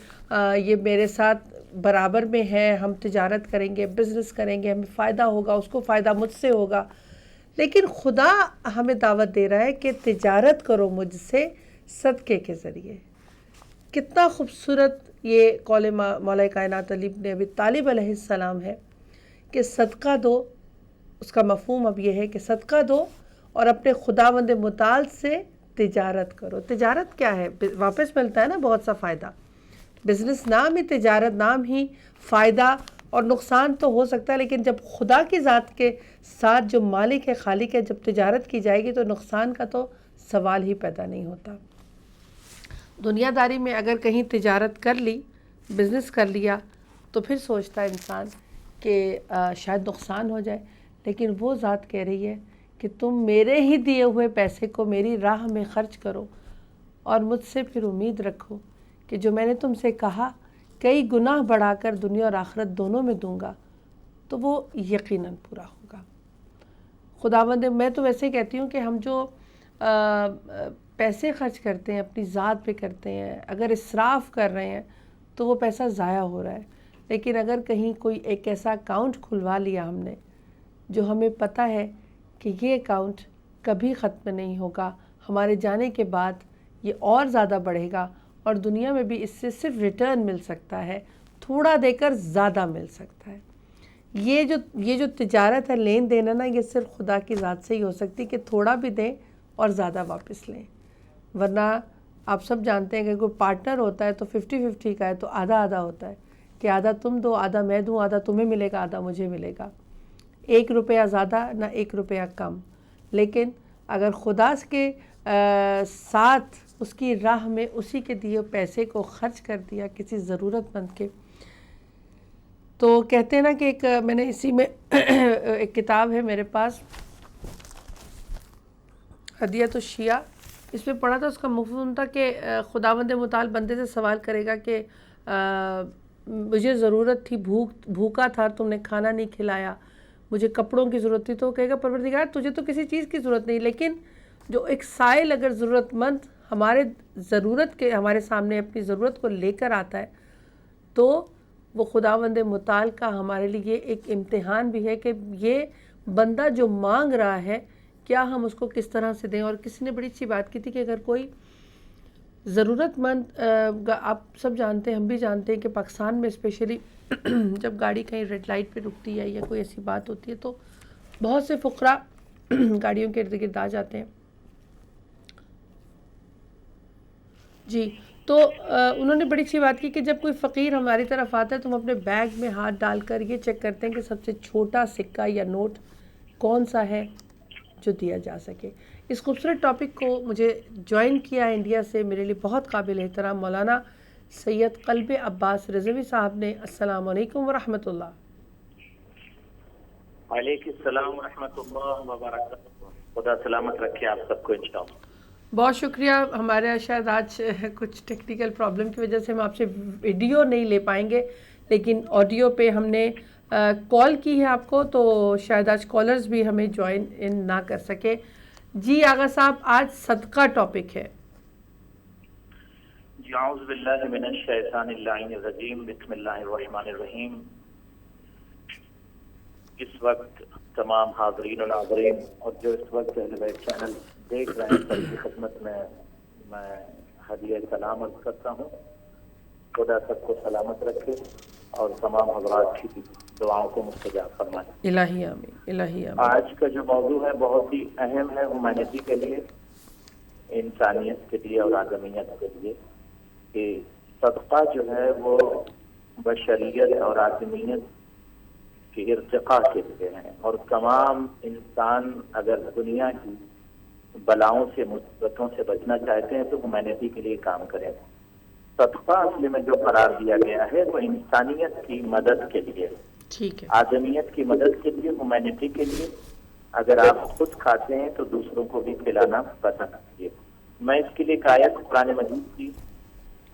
یہ میرے ساتھ برابر میں ہے، ہم تجارت کریں گے، بزنس کریں گے، ہمیں فائدہ ہوگا، اس کو فائدہ مجھ سے ہوگا. لیکن خدا ہمیں دعوت دے رہا ہے کہ تجارت کرو مجھ سے صدقے کے ذریعے. کتنا خوبصورت یہ قول مولا کائنات علی بن ابی طالب علیہ السلام ہے کہ صدقہ دو. اس کا مفہوم اب یہ ہے کہ صدقہ دو اور اپنے خداوند متعال سے تجارت کرو. تجارت کیا ہے؟ واپس ملتا ہے نا بہت سا فائدہ. بزنس نام ہی تجارت، نام ہی فائدہ اور نقصان تو ہو سکتا ہے، لیکن جب خدا کی ذات کے ساتھ جو مالک ہے، خالق ہے، جب تجارت کی جائے گی تو نقصان کا تو سوال ہی پیدا نہیں ہوتا. دنیا داری میں اگر کہیں تجارت کر لی، بزنس کر لیا، تو پھر سوچتا ہے انسان کہ شاید نقصان ہو جائے، لیکن وہ ذات کہہ رہی ہے کہ تم میرے ہی دیے ہوئے پیسے کو میری راہ میں خرچ کرو اور مجھ سے پھر امید رکھو کہ جو میں نے تم سے کہا کئی گناہ بڑھا کر دنیا اور آخرت دونوں میں دوں گا تو وہ یقیناً پورا ہوگا. خداوند، میں تو ویسے کہتی ہوں کہ ہم جو پیسے خرچ کرتے ہیں اپنی ذات پہ کرتے ہیں، اگر اسراف کر رہے ہیں تو وہ پیسہ ضائع ہو رہا ہے. لیکن اگر کہیں کوئی ایک ایسا اکاؤنٹ کھلوا لیا ہم نے جو ہمیں پتہ ہے کہ یہ اکاؤنٹ کبھی ختم نہیں ہوگا، ہمارے جانے کے بعد یہ اور زیادہ بڑھے گا اور دنیا میں بھی اس سے صرف ریٹرن مل سکتا ہے، تھوڑا دے کر زیادہ مل سکتا ہے. یہ جو تجارت ہے، لین دین ہے نا، یہ صرف خدا کی ذات سے ہی ہو سکتی کہ تھوڑا بھی دیں اور زیادہ واپس لیں. ورنہ آپ سب جانتے ہیں کہ کوئی پارٹنر ہوتا ہے تو 50-50 کا ہے تو آدھا آدھا ہوتا ہے کہ آدھا تم دو، آدھا میں دوں، آدھا تمہیں ملے گا، آدھا مجھے ملے گا. 1 روپیہ زیادہ نہ 1 روپیہ کم. لیکن اگر خدا کے ساتھ اس کی راہ میں اسی کے دیے پیسے کو خرچ کر دیا کسی ضرورت مند کے، تو کہتے ہیں نا کہ ایک میں نے اسی میں ایک کتاب ہے میرے پاس، ہدیۃ الشیعہ، اس میں پڑھا تھا. اس کا مفہوم تھا کہ خداوند متعال بندے سے سوال کرے گا کہ مجھے ضرورت تھی، بھوکا تھا، تم نے کھانا نہیں کھلایا، مجھے کپڑوں کی ضرورت تھی، تو وہ کہے گا پروردگار تجھے تو کسی چیز کی ضرورت نہیں، لیکن جو ایک سائل اگر ضرورت مند ہمارے سامنے اپنی ضرورت کو لے کر آتا ہے تو وہ خداوند متعال کا ہمارے لیے ایک امتحان بھی ہے کہ یہ بندہ جو مانگ رہا ہے کیا ہم اس کو کس طرح سے دیں. اور کسی نے بڑی اچھی بات کی تھی کہ اگر کوئی ضرورت مند، آپ سب جانتے ہیں، ہم بھی جانتے ہیں کہ پاکستان میں اسپیشلی جب گاڑی کہیں ریڈ لائٹ پہ رکتی ہے یا کوئی ایسی بات ہوتی ہے تو بہت سے فقراء گاڑیوں کے ارد گرد آ جاتے ہیں. جی، تو انہوں نے بڑی اچھی بات کی کہ جب کوئی فقیر ہماری طرف آتا ہے تو ہم اپنے بیگ میں ہاتھ ڈال کر یہ چیک کرتے ہیں کہ سب سے چھوٹا سکہ یا نوٹ کون سا ہے جو دیا جا سکے. اس خوبصورت ٹاپک کو مجھے جوائن کیا انڈیا سے میرے لیے بہت قابل احترام مولانا سید قلب عباس رضوی صاحب نے. السلام علیکم ورحمۃ اللہ. وعلیکم السلام ورحمۃ اللہ وبرکاتہ. خدا سلامت رکھے آپ سب کو انشاءاللہ. بہت شکریہ. ہمارے شاید آج کچھ ٹیکنیکل پرابلم کی وجہ سے ہم آپ سے ویڈیو نہیں لے پائیں گے، لیکن آڈیو پہ ہم نے کال کی ہے آپ کو، تو شاید آج کالرز بھی ہمیں جوائن ان نہ کر سکے. جی آغا صاحب، آج صدقہ ٹاپک ہے. جی اعوذ باللہ من الشیطان اللعین الرجیم، بسم اللہ الرحمن الرحیم. اس وقت تمام حاضرین الحاضرین اور جو اس وقت اہل بیت چینل دیکھ رہے ہیں سب کی خدمت میں ہدیہ سلام عرض کرتا ہوں. خدا سب کو سلامت رکھے اور تمام حضرات کی دعاؤں کو مستجاب فرمائے. الہی آمین، الہی آمین. آج کا جو موضوع ہے بہت ہی اہم ہے ہیومینٹی کے لیے، انسانیت کے لیے اور آدمیت کے لیے، کہ صدقہ جو ہے وہ بشریت اور آدمیت کے ارتقاء کے لیے ہے. اور تمام انسان اگر دنیا کی بلاؤں سے، مصیبتوں سے بچنا چاہتے ہیں تو ہیومینٹی کے لیے کام کریں. صدقہ اصل میں جو قرار دیا گیا ہے وہ انسانیت کی مدد کے لیے، ٹھیک ہے، آدمیت کی مدد کے لیے، ہیومینٹی کے لیے. اگر آپ خود کھاتے ہیں تو دوسروں کو بھی کھلانا پسند کیجیے. میں اس کے لیے ایک آیت قرآن مجید کی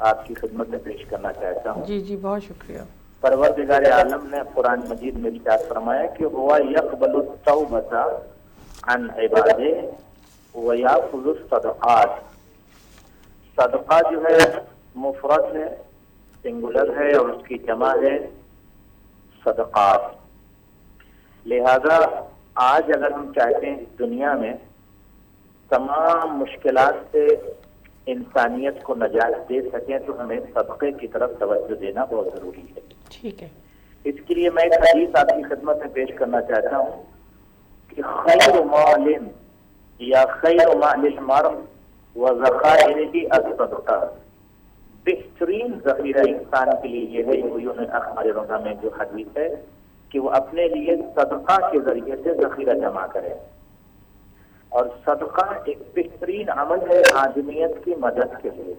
آپ کی خدمت میں پیش کرنا چاہتا ہوں. جی جی، بہت شکریہ. پروردگار عالم نے قرآن مجید میں ارشاد فرمایا کہ هو يقبل التوبة عن عباده ويأخذ الصدقات. صدقہ جو ہے مفرد ہے، سنگولر ہے، اور اس کی جمع ہے صدقات. لہذا آج اگر ہم چاہتے ہیں دنیا میں تمام مشکلات سے انسانیت کو نجات دے سکیں تو ہمیں صدقے کی طرف توجہ دینا بہت ضروری ہے. ٹھیک ہے. اس کے لیے میں ایک حدیث آپ کی خدمت میں پیش کرنا چاہتا ہوں کہ خیر مال یا خیر مال المرء وذخائره الصدقہ، بہترین ذخیرہ انسان کے لیے یہ ہے عیون اخبار رضا میں جو حدیث ہے کہ وہ اپنے لیے صدقہ کے ذریعے سے ذخیرہ جمع کرے. اور صدقہ ایک بہترین عمل ہے آدمیت کی مدد کے لیے،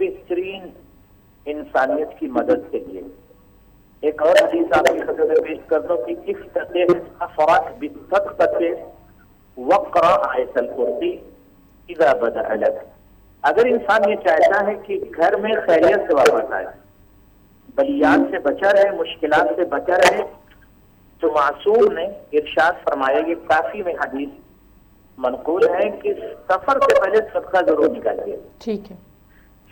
بہترین انسانیت کی مدد کے لیے. ایک اور حدیث آپ کی خدمت میں پیش کر دو کہ افتتح افراد بالصدقہ وقرا آیت الکرسی اذا بدأ لک. اگر انسان یہ چاہتا ہے کہ گھر میں خیریت سے واپس آئے، بلیات سے بچا رہے، مشکلات سے بچا رہے، تو معصوم نے ارشاد فرمایا، یہ کافی میں حدیث منقول ہے کہ سفر سے پہلے صدقہ ضرور نکالیے. ٹھیک ہے.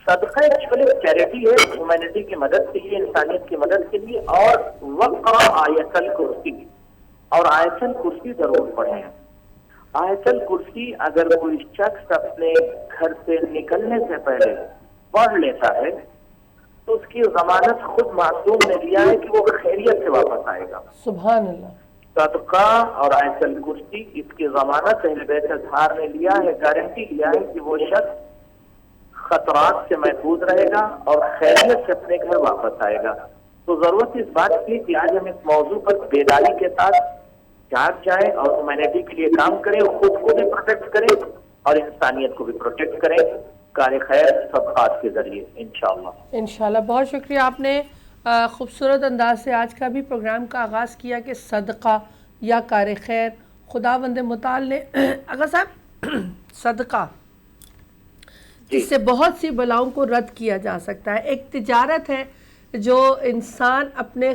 صدقہ ایکچولی چیریٹی ہے، ہیومینٹی کی مدد کے لیے، انسانیت کی مدد کے لیے. اور وقرا آیت الکرسی، اور آیت الکرسی ضرور پڑھیں. آیت الکرسی اگر کوئی شخص اپنے گھر سے نکلنے سے پہلے پڑھ لیتا ہے تو اس کی ضمانت خود معصوم نے لیا ہے کہ وہ خیریت سے واپس آئے گا. سبحان اللہ. صدقہ اور آیت الکرسی اس کی ضمانت اہل بیت اطہار نے لیا ہے، گارنٹی لیا ہے کہ وہ شخص خطرات سے محفوظ رہے گا اور خیریت سے اپنے گھر واپس آئے گا. تو ضرورت اس بات کی کہ آج ہم اس موضوع پر بیداری کے ساتھ جاگ جائیں اور ہیومینٹی کے لیے کام کریں، خود کو بھی پروٹیکٹ کریں اور انسانیت کو بھی پروٹیکٹ کریں کار خیر صدقات کے ذریعے انشاءاللہ. انشاءاللہ. بہت شکریہ. آپ نے خوبصورت انداز سے آج کا بھی پروگرام کا آغاز کیا کہ صدقہ یا کار خیر. خداوند متعال نے آغا صاحب صدقہ جس سے بہت سی بلاؤں کو رد کیا جا سکتا ہے. ایک تجارت ہے جو انسان اپنے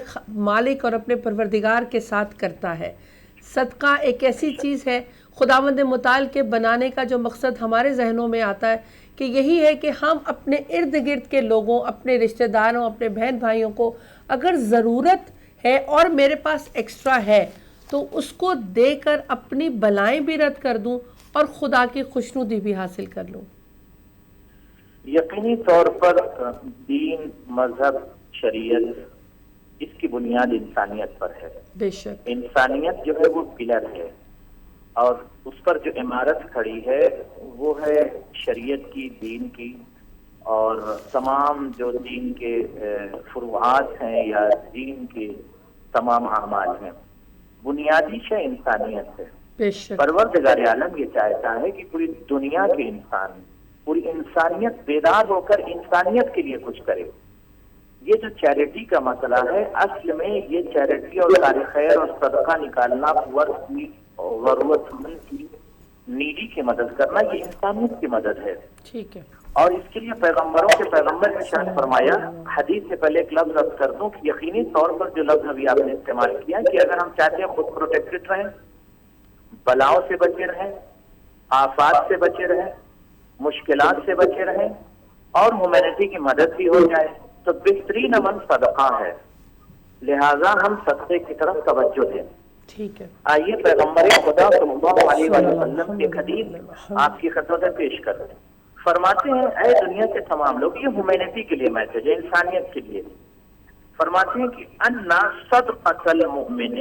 مالک اور اپنے پروردگار کے ساتھ کرتا ہے. صدقہ ایک ایسی چیز ہے، خداوند متعال کے بنانے کا جو مقصد ہمارے ذہنوں میں آتا ہے کہ یہی ہے کہ ہم اپنے ارد گرد کے لوگوں، اپنے رشتہ داروں، اپنے بہن بھائیوں کو اگر ضرورت ہے اور میرے پاس ایکسٹرا ہے تو اس کو دے کر اپنی بلائیں بھی رد کر دوں اور خدا کی خوشنودی بھی حاصل کر لوں. یقینی طور پر دین، مذہب، شریعت اس کی بنیاد انسانیت پر ہے. بے شک. انسانیت جو ہے وہ پلر ہے اور اس پر جو عمارت کھڑی ہے وہ ہے شریعت کی، دین کی، اور تمام جو دین کے فروعات ہیں یا دین کے تمام اعمال ہیں. بنیادی شے انسانیت ہے. بے شک. پروردگار عالم یہ چاہتا ہے کہ پوری دنیا کے انسان، پوری انسانیت بیدار ہو کر انسانیت کے لیے کچھ کرے. یہ جو چیریٹی کا مسئلہ ہے، اصل میں یہ چیریٹی اور کار خیر اور صدقہ نکالنا، ضرورت مند کی، نیڈی کی مدد کرنا، یہ انسانیت کی مدد ہے. ٹھیک ہے. اور اس کے لیے پیغمبروں کے پیغمبر نے ارشاد فرمایا، حدیث سے پہلے ایک لفظ عرض کر دوں کہ یقینی طور پر جو لفظ ابھی آپ نے استعمال کیا کہ اگر ہم چاہتے ہیں خود پروٹیکٹڈ رہیں، بلاؤں سے بچے رہیں، آفات سے بچے رہیں، مشکلات سے بچے رہیں اور ہیومینٹی کی مدد بھی ہو جائے تو بہترین عمل صدقہ ہے. لہذا ہم صدقے کی طرف توجہ دیں. ٹھیک ہے. آئیے پیغمبر خدا صلی اللہ علیہ وسلم کی حدیث آپ کی خدمت میں پیش کرتے ہیں. فرماتے ہیں اے دنیا کے تمام لوگ، یہ ہیومینٹی کے لیے میسج ہے، انسانیت کے لیے. فرماتے ہیں کہ ان صدقۃ المؤمن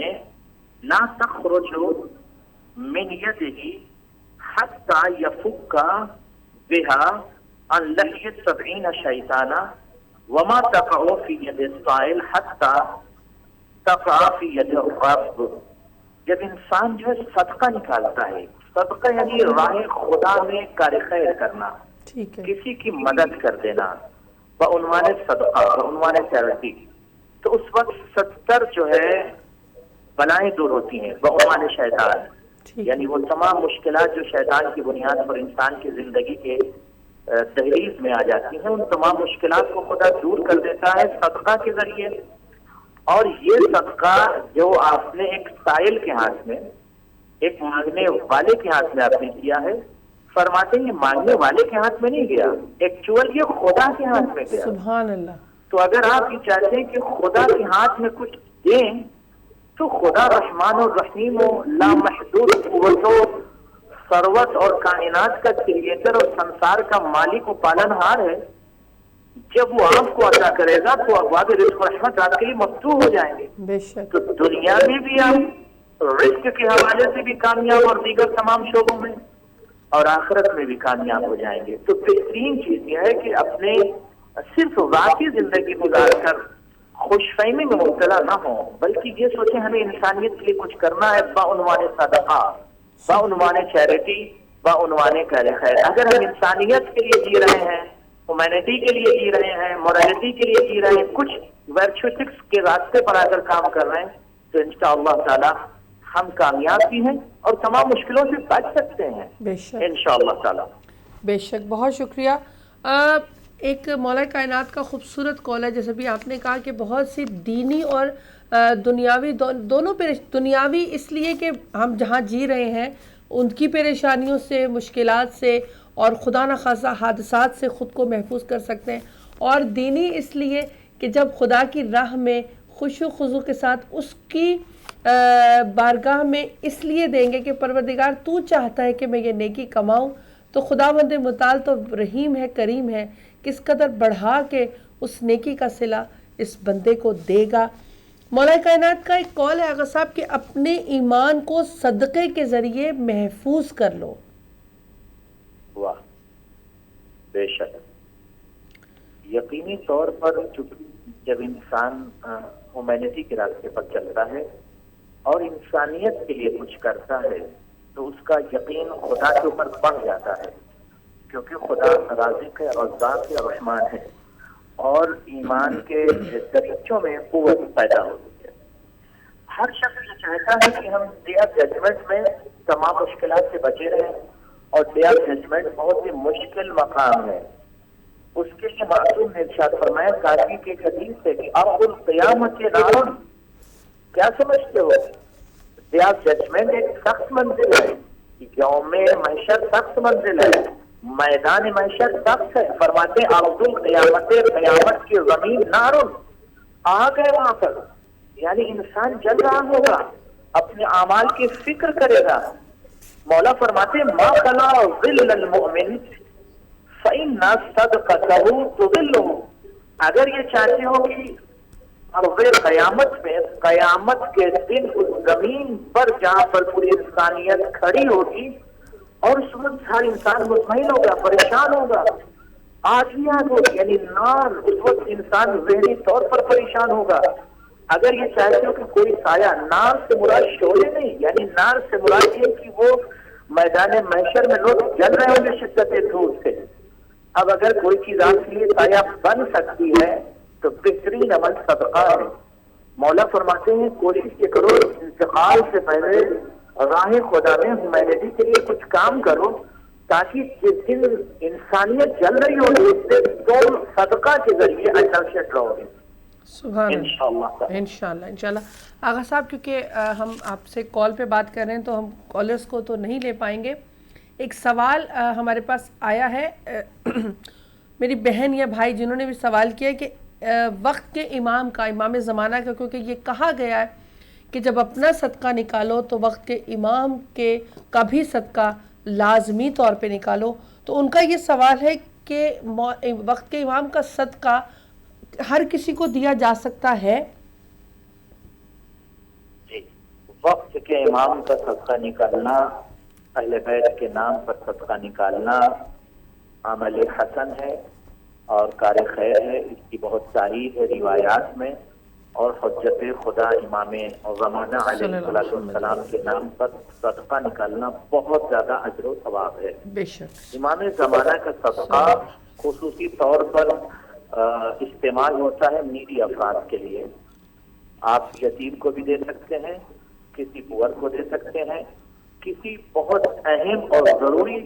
لا تخرج من یدہ حتی یفک بها عن لحیۃ 70 شیطانا وما تقع فی ید السائل حتی تقع فی ید الرب. جب انسان جو ہے صدقہ نکالتا ہے، صدقہ یعنی راہ خدا میں کار خیر کرنا، کسی کی مدد کر دینا بعنوان صدقہ، بعنوان چیریٹی، تو اس وقت 70 جو ہے بلائیں دور ہوتی ہیں بعنوان شیطان. یعنی وہ تمام مشکلات جو شیطان کی بنیاد پر انسان کی زندگی کے دہلیز میں آ جاتی ہیں، ان تمام مشکلات کو خدا دور کر دیتا ہے صدقہ کے ذریعے. اور یہ صدقہ جو آپ نے ایک سائل کے ہاتھ میں، ایک مانگنے والے کے ہاتھ میں آپ نے کیا ہے، فرماتے ہیں یہ مانگنے والے کے ہاتھ میں نہیں گیا، ایکچوئل یہ خدا کے ہاتھ میں گیا. سبحان اللہ. تو اگر آپ یہ چاہتے ہیں کہ خدا کے ہاتھ میں کچھ دیں تو خدا رحمان و رحیم و لامحدود قوت و ثروت اور کائنات کا کریٹر اور سنسار کا مالک و پالن ہار ہے. جب وہ آپ کو عطا کرے گا تو ابواب رزق و رحمت آپ کے لیے مفتوح ہو جائیں گے. بے شک. تو دنیا میں بھی آپ رزق کے حوالے سے بھی کامیاب اور دیگر تمام شعبوں میں، اور آخرت میں بھی کامیاب ہو جائیں گے. تو بہترین چیز یہ ہے کہ اپنے صرف ذاتی زندگی گزار کر خوش فہمی میں مبتلا نہ ہوں، بلکہ یہ سوچیں ہمیں انسانیت کے لیے کچھ کرنا ہے بعنوان صدقہ، بعنوان چیریٹی، بعنوان کار خیر. اگر ہم انسانیت کے لیے جی رہے ہیں، ہیومینٹی کے لیے جی رہے ہیں، مورالٹی کے لیے جی رہے ہیں، کچھ ورچوٹکس کے راستے پر آ کر کام کر رہے ہیں، تو انشاءاللہ تعالی ہم کامیاب بھی ہیں اور تمام مشکلوں سے بچ سکتے ہیں بے شک انشاءاللہ تعالی. بے شک. بہت شکریہ. ایک مولا کائنات کا خوبصورت قول ہے، جیسے بھی آپ نے کہا کہ بہت سی دینی اور دنیاوی دونوں دنیاوی اس لیے کہ ہم جہاں جی رہے ہیں ان کی پریشانیوں سے، مشکلات سے اور خدا نخواستہ حادثات سے خود کو محفوظ کر سکتے ہیں، اور دینی اس لیے کہ جب خدا کی راہ میں خوش و خضوع کے ساتھ اس کی بارگاہ میں اس لیے دیں گے کہ پروردگار تو چاہتا ہے کہ میں یہ نیکی کماؤں، تو خداوند متعال تو رحیم ہے، کریم ہے، کس قدر بڑھا کے اس نیکی کا صلہ اس بندے کو دے گا. مولا کائنات کا ایک قول ہے آغا صاحب کہ اپنے ایمان کو صدقے کے ذریعے محفوظ کر لو. واہ، بے شک. یقینی طور پر جب انسان ہیومینٹی کے راستے پر چلتا ہے اور انسانیت کے لیے کچھ کرتا ہے تو اس کا یقین خدا کے اوپر بڑھ جاتا ہے، کیونکہ خدا رازق ہے، رزاق ہے، رحمان ہے، اور ایمان کے دریچوں میں قوت پیدا ہوتی ہے. ہر شخص یہ چاہتا ہے کہ ہم ڈے آف ججمنٹ میں تمام مشکلات سے بچے رہیں، اور ڈے آف ججمنٹ بہت ہی مشکل مقام ہے. اس کے لیے معصوم نے ارشاد فرمایا کافی کے حدیث سے کہ ارض القیامت نار. کیا سمجھتے ہو؟ ڈے آف ججمنٹ ایک سخت منزل ہے، یوم محشر سخت منزل ہے، میدان محشر سخت ہے. فرماتے ہیں ارض القیامت، قیامت کی زمین نار، آگ ہے وہاں پر. یعنی انسان جل رہا ہوگا، اپنے اعمال کی فکر کرے گا. مولا فرماتے ما خلا ظل المؤمن فإن صدقته تظله. اگر یہ چاہتے ہو کہ ارض قیامت میں، قیامت کے دن اس زمین پر جہاں پر پوری انسانیت کھڑی ہوگی اور اس وقت ہر انسان مطمئن ہوگا، پریشان ہوگا، آگ ہوگی، یعنی نار، اس وقت انسان ذہنی طور پر پریشان ہوگا. اگر یہ چاہتے ہو کہ کوئی سایہ، نار سے مراد شعلے نہیں، یعنی نار سے مراد یہ کہ وہ میدان محشر میں لوگ جل رہے ہوں گے شدت دھوپ سے. اب اگر کوئی چیز آپ کے لیے سایہ بن سکتی ہے تو بہترین عمل صدقہ ہے. مولا فرماتے ہیں کوشش یہ کرو انتقال سے پہلے راہ خدا میں ہیومینٹی کے لیے کچھ کام کرو، تاکہ جس دن انسانیت جل رہی ہوگی اس سے تم صدقہ کے ذریعے اجر سے رہو گے سبحان انشاءاللہ. انشاءاللہ. آغا صاحب کیونکہ ہم آپ سے کال پہ بات کر رہے ہیں تو ہم کالرز کو تو نہیں لے پائیں گے. ایک سوال ہمارے پاس آیا ہے میری بہن یا بھائی جنہوں نے بھی سوال کیا کہ وقت کے امام کا، امام زمانہ کا، کیونکہ یہ کہا گیا ہے کہ جب اپنا صدقہ نکالو تو وقت کے امام کے کا بھی صدقہ لازمی طور پہ نکالو. تو ان کا یہ سوال ہے کہ وقت کے امام کا صدقہ ہر کسی کو دیا جا سکتا ہے؟ جی، وقت کے امام کا صدقہ نکالنا، اہل بیت کے نام پر صدقہ نکالنا عمل حسن ہے اور کار خیر ہے. اس کی بہت تعریف ہے روایات میں، اور حجت خدا امام زمانہ علیہ السلام کے نام پر صدقہ نکالنا بہت زیادہ اجر و ثواب ہے. بے شک. امام زمانہ کا صدقہ خصوصی طور پر استعمال ہوتا ہے نیڈی افراد کے لیے. آپ یتیم کو بھی دے سکتے ہیں، کسی پور کو دے سکتے ہیں، کسی بہت اہم اور ضروری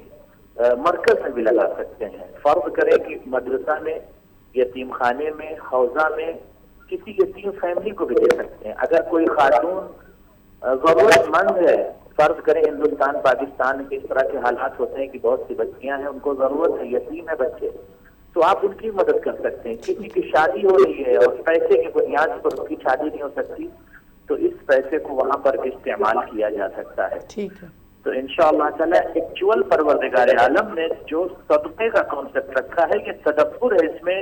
مرکز میں بھی لگا سکتے ہیں. فرض کریں کہ مدرسہ میں، یتیم خانے میں، حوضہ میں کسی یتیم فیملی کو بھی دے سکتے ہیں. اگر کوئی خاتون ضرورت مند ہے، فرض کریں ہندوستان پاکستان کے اس طرح کے حالات ہوتے ہیں کہ بہت سی بچیاں ہیں، ان کو ضرورت ہے، یتیم ہے بچے، تو آپ ان کی مدد کر سکتے ہیں. کسی کی شادی ہو رہی ہے اور پیسے کی بنیاد پر اس کی شادی نہیں ہو سکتی تو اس پیسے کو وہاں پر استعمال کیا جا سکتا ہے. ٹھیک ہے. تو انشاءاللہ تعالی ایکچوئل پروردگار عالم نے جو صدقے کا کانسیپٹ رکھا ہے، یہ تدبر ہے، اس میں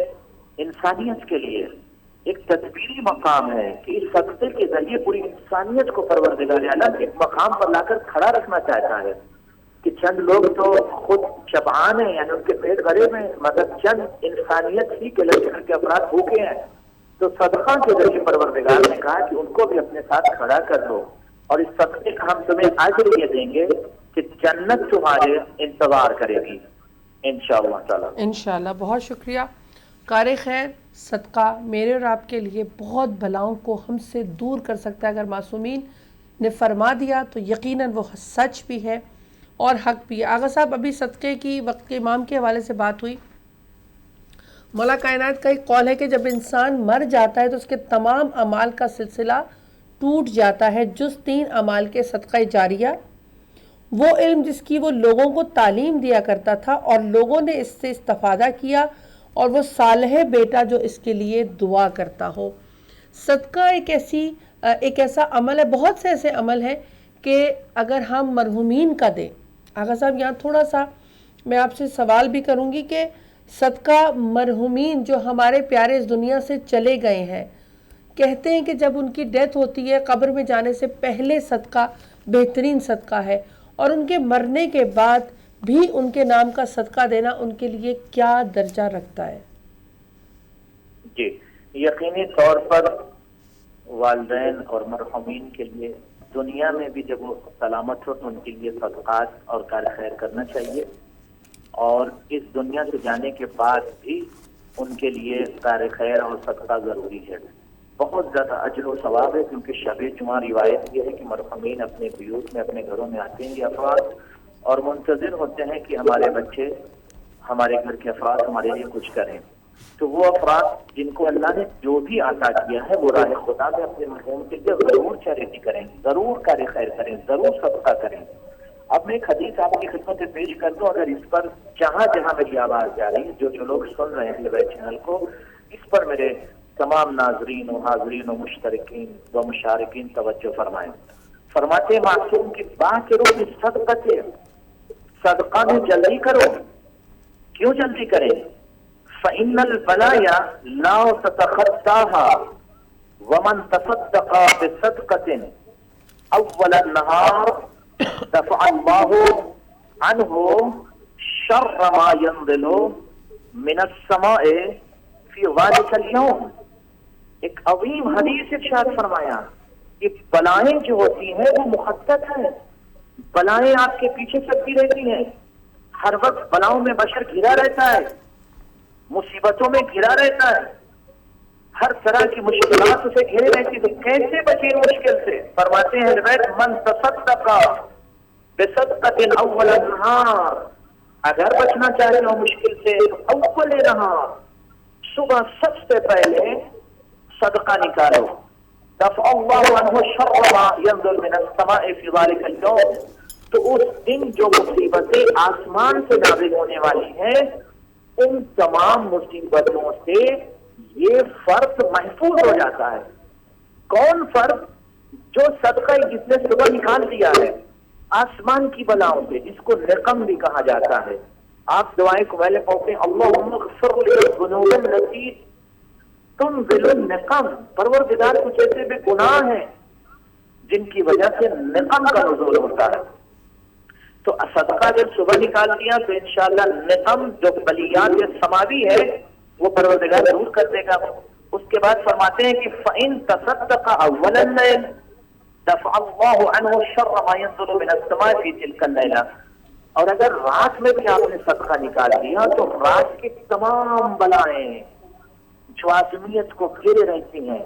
انسانیت کے لیے ایک تدبیری مقام ہے کہ اس صدقے کے ذریعے پوری انسانیت کو پروردگار عالم ایک مقام پر لا کر کھڑا رکھنا چاہتا ہے. کہ چند لوگ تو خود شبعان ہیں، یعنی ان کے پیٹ بھرے ہوئے ہیں، مگر چند انسانیت ہی کے لشکر کے افراد بھوکے ہیں، تو صدقہ کے ذریعے پروردگار نے کہا کہ ان کو بھی اپنے ساتھ کھڑا کر دو، اور اس صدقے کا ہم تمہیں اجر یہ دیں گے کہ جنت تمہارے انتظار کرے گی انشاءاللہ تعالی۔ انشاءاللہ۔ بہت شکریہ قاری خیر۔ صدقہ میرے اور آپ کے لیے بہت بھلاؤں کو ہم سے دور کر سکتا ہے۔ اگر معصومین نے فرما دیا تو یقیناً وہ سچ بھی ہے اور حق بھی ہے۔ آغا صاحب، ابھی صدقے کی وقت کے امام کے حوالے سے بات ہوئی۔ مولا کائنات کا ایک قول ہے کہ جب انسان مر جاتا ہے تو اس کے تمام اعمال کا سلسلہ ٹوٹ جاتا ہے جز 3 اعمال کے، صدقہ جاریہ، وہ علم جس کی وہ لوگوں کو تعلیم دیا کرتا تھا اور لوگوں نے اس سے استفادہ کیا، اور وہ صالح بیٹا جو اس کے لیے دعا کرتا ہو۔ صدقہ ایک ایسا عمل ہے، بہت سے ایسے عمل ہیں کہ اگر ہم مرحومین کا دیں۔ آغا صاحب، یہاں تھوڑا سا میں آپ سے سوال بھی کروں گی کہ صدقہ مرحومین جو ہمارے پیارے اس دنیا سے چلے گئے ہیں، کہتے ہیں کہ جب ان کی ڈیتھ ہوتی ہے قبر میں جانے سے پہلے صدقہ بہترین صدقہ ہے، اور ان کے مرنے کے بعد بھی ان کے نام کا صدقہ دینا ان کے لیے کیا درجہ رکھتا ہے؟ جی، یقینی طور پر والدین اور مرحومین کے لیے دنیا میں بھی جب وہ سلامت ہو تو ان کے لیے صدقات اور کار خیر کرنا چاہیے، اور اس دنیا سے جانے کے بعد بھی ان کے لیے کار خیر اور صدقہ ضروری ہے۔ بہت زیادہ اجر و ثواب ہے، کیونکہ شب جمعہ روایت یہ ہے کہ مرحومین اپنے بیوت میں، اپنے گھروں میں آتے ہیں یہ افراد، اور منتظر ہوتے ہیں کہ ہمارے بچے، ہمارے گھر کے افراد ہمارے لیے کچھ کریں۔ تو وہ افراد جن کو اللہ نے جو بھی عطا کیا ہے وہ راہ خدا میں اپنے مرحوم کے لیے ضرور چیریٹی کریں، ضرور کار خیر کریں، ضرور صدقہ کریں۔ اب میں ایک حدیث آپ کی خدمت میں پیش کر دوں، اگر اس پر جہاں جہاں میری آواز جا رہی ہے، جو لوگ سن رہے ہیں اہل بیت چینل کو، اس پر میرے تمام ناظرین و حاضرین و مشترکین و مشارکین توجہ فرمائیں۔ فرماتے معصوم کی بات کرو کہ صدقہ میں جلدی کرو۔ کیوں جلدی کریں؟ فَإِنَّ الْبَلَايَا لَا تَتَخَطَّاهَا وَمَنْ تَصَدَّقَ بِصَدْقَةٍ أَوَّلَ النَّهَارِ دَفَعَ اللَّهُ عَنْهُ شَرَّ مَا يَنزِلُ مِنَ السَّمَاءِ فِي ذَلِكَ الْيَوْمِ۔ ایک عظیم حدیث ارشاد فرمایا کہ بلائیں جو ہوتی ہیں وہ مخطط ہیں، بلائیں آپ کے پیچھے چلتی رہتی ہیں، ہر وقت بلاؤں میں بشر گھرا رہتا ہے، مصیبتوں میں گھرا رہتا ہے، ہر طرح کی مشکلات اسے گھیرے رہتی، تو کیسے بچے مشکل سے؟ فرماتے ہیں البیت من تصدق بصدقۃ اول النہار، اگر بچنا چاہتے ہو مشکل سے تو اول نہار، صبح سب سے پہلے صدقہ نکالو۔ دفع اللہ عنہ شر ما ينزل من السماء في ذلك اليوم، تو اس دن جو مصیبتیں آسمان سے نازل ہونے والی ہیں ان تمام مصیبتوں سے یہ فرد محفوظ ہو جاتا ہے۔ کون فرد؟ جو صدقہ جس نے صبح نکال دیا ہے آسمان کی بلاؤں سے، جس کو نقم بھی کہا جاتا ہے۔ آپ دعائیں کو پہلے پڑھتے ہیں اللہم اغفر لی الذنوب التي تنزل النقم، پروردگار کچھ ایسے بھی گناہ ہیں جن کی وجہ سے نقم کا نزول ہوتا ہے، تو صدقہ جب صبح نکال دیا تو انشاءاللہ نقم جو بلیات سماوی ہے وہ پروردگار دور کر دے گا۔ اس کے بعد فرماتے ہیں کہ فَإِن تَصَدَّقَ أَوَّلَ اللَّيْلِ دَفَعَ اللَّهُ عَنْهُ شَرَّ مَا يَنزِلُ مِنَ السَّمَاءِ فِي تِلْكَ اللَّيْلَةِ، اور اگر رات میں بھی آپ نے صدقہ نکال دیا تو رات کی تمام بلائیں جو آدمیت کو گھیرے رہتی ہیں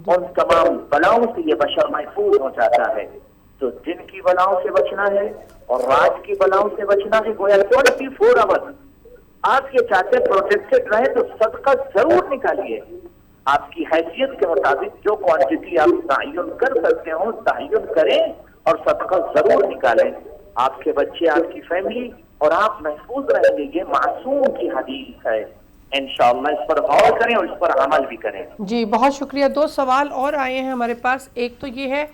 ان تمام بلاؤں سے یہ بشر محفوظ ہو جاتا ہے۔ تو دن کی بلاؤں سے بچنا ہے اور رات کی بلاؤں سے بچنا ہے، گویا 24 آور آپ یہ چاہتے پروٹیکٹڈ رہے تو صدقہ ضرور نکالیے۔ آپ کی حیثیت کے مطابق جو کوانٹٹی آپ تعین کر سکتے ہو تعین کریں اور صدقہ ضرور نکالیں۔ آپ کے بچے، آپ کی فیملی اور آپ محفوظ رہیں گے، یہ معصوم کی حدیث ہے۔ انشاءاللہ اس پر غور کریں اور اس پر عمل بھی کریں۔ جی بہت شکریہ۔ 2 سوال اور آئے ہیں ہمارے پاس۔ ایک تو یہ ہے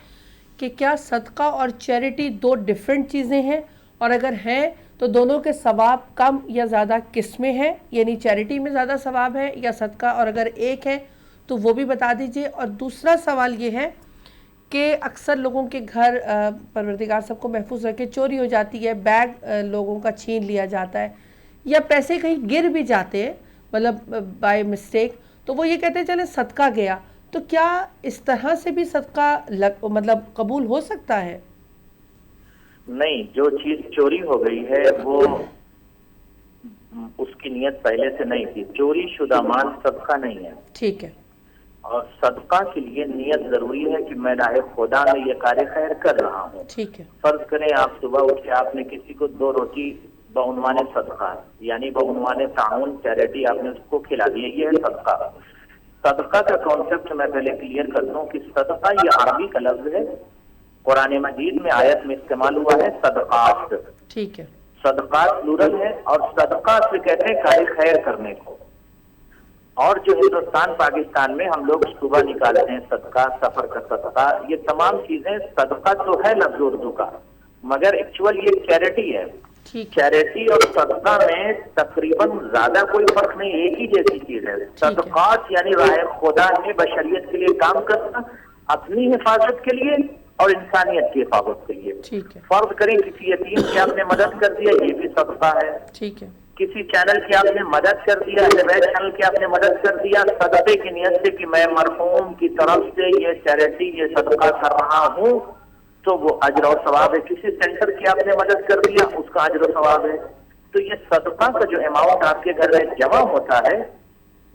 کہ کیا صدقہ اور چیریٹی 2 ڈیفرنٹ چیزیں ہیں، اور اگر ہیں تو دونوں کے ثواب کم یا زیادہ کس میں ہیں، یعنی چیریٹی میں زیادہ ثواب ہے یا صدقہ، اور اگر ایک ہے تو وہ بھی بتا دیجئے۔ اور دوسرا سوال یہ ہے کہ اکثر لوگوں کے گھر پروردگار سب کو محفوظ رکھے چوری ہو جاتی ہے، بیگ لوگوں کا چھین لیا جاتا ہے یا پیسے کہیں گر بھی جاتے ہیں مطلب بائی مسٹیک، تو وہ یہ کہتے ہیں چلیں صدقہ گیا، تو کیا اس طرح سے بھی صدقہ مطلب قبول ہو سکتا ہے؟ نہیں، جو چیز چوری ہو گئی ہے وہ اس کی نیت پہلے سے نہیں تھی. چوری شدہ مال صدقہ نہیں ہے. ٹھیک ہے. اور صدقہ کے لیے نیت ضروری ہے کہ میں راہ خدا میں یہ کار خیر کر رہا ہوں. ٹھیک ہے. فرض کریں آپ صبح اٹھ کے آپ نے کسی کو 2 روٹی بعنوان صدقہ یعنی بعنوان تعاون چیریٹی آپ نے اس کو کھلا دیا، یہ ہے صدقہ. صدقہ کا کانسیپٹ میں پہلے کلیئر کر دوں کہ صدقہ یہ عربی کا لفظ ہے، قرآن مجید میں آیت میں استعمال ہوا ہے صدقات. ٹھیک ہے. صدقات پلورل ہے اور صدقات سے کہتے ہیں کار خیر کرنے کو. اور جو ہندوستان پاکستان میں ہم لوگ صبح نکالتے ہیں صدقہ، سفر کا صدقہ، یہ تمام چیزیں صدقہ تو ہے لفظ اردو کا، مگر ایکچوئل یہ چیریٹی ہے. چیریٹی اور صدقہ میں تقریباً زیادہ کوئی فرق نہیں، ایک ہی جیسی چیز ہے. صدقات یعنی راہ خدا میں بشریت کے لیے کام کرنا، اپنی حفاظت کے لیے اور انسانیت کی حفاظت کے لیے. فرض کریں کسی یتیم کی آپ نے مدد کر دیا، یہ بھی صدقہ ہے. ٹھیک ہے. کسی چینل کی آپ نے مدد کر دیا، چینل کی آپ نے مدد کر دیا صدقے کی نیت سے کہ میں مرحوم کی طرف سے یہ چیریٹی یہ صدقہ کر رہا ہوں، تو وہ اجر و ثواب ہے. کسی سینٹر کی آپ نے مدد کر دیا، اس کا اجر و ثواب ہے. تو یہ صدقہ کا جو اماؤنٹ آپ کے گھر میں جمع ہوتا ہے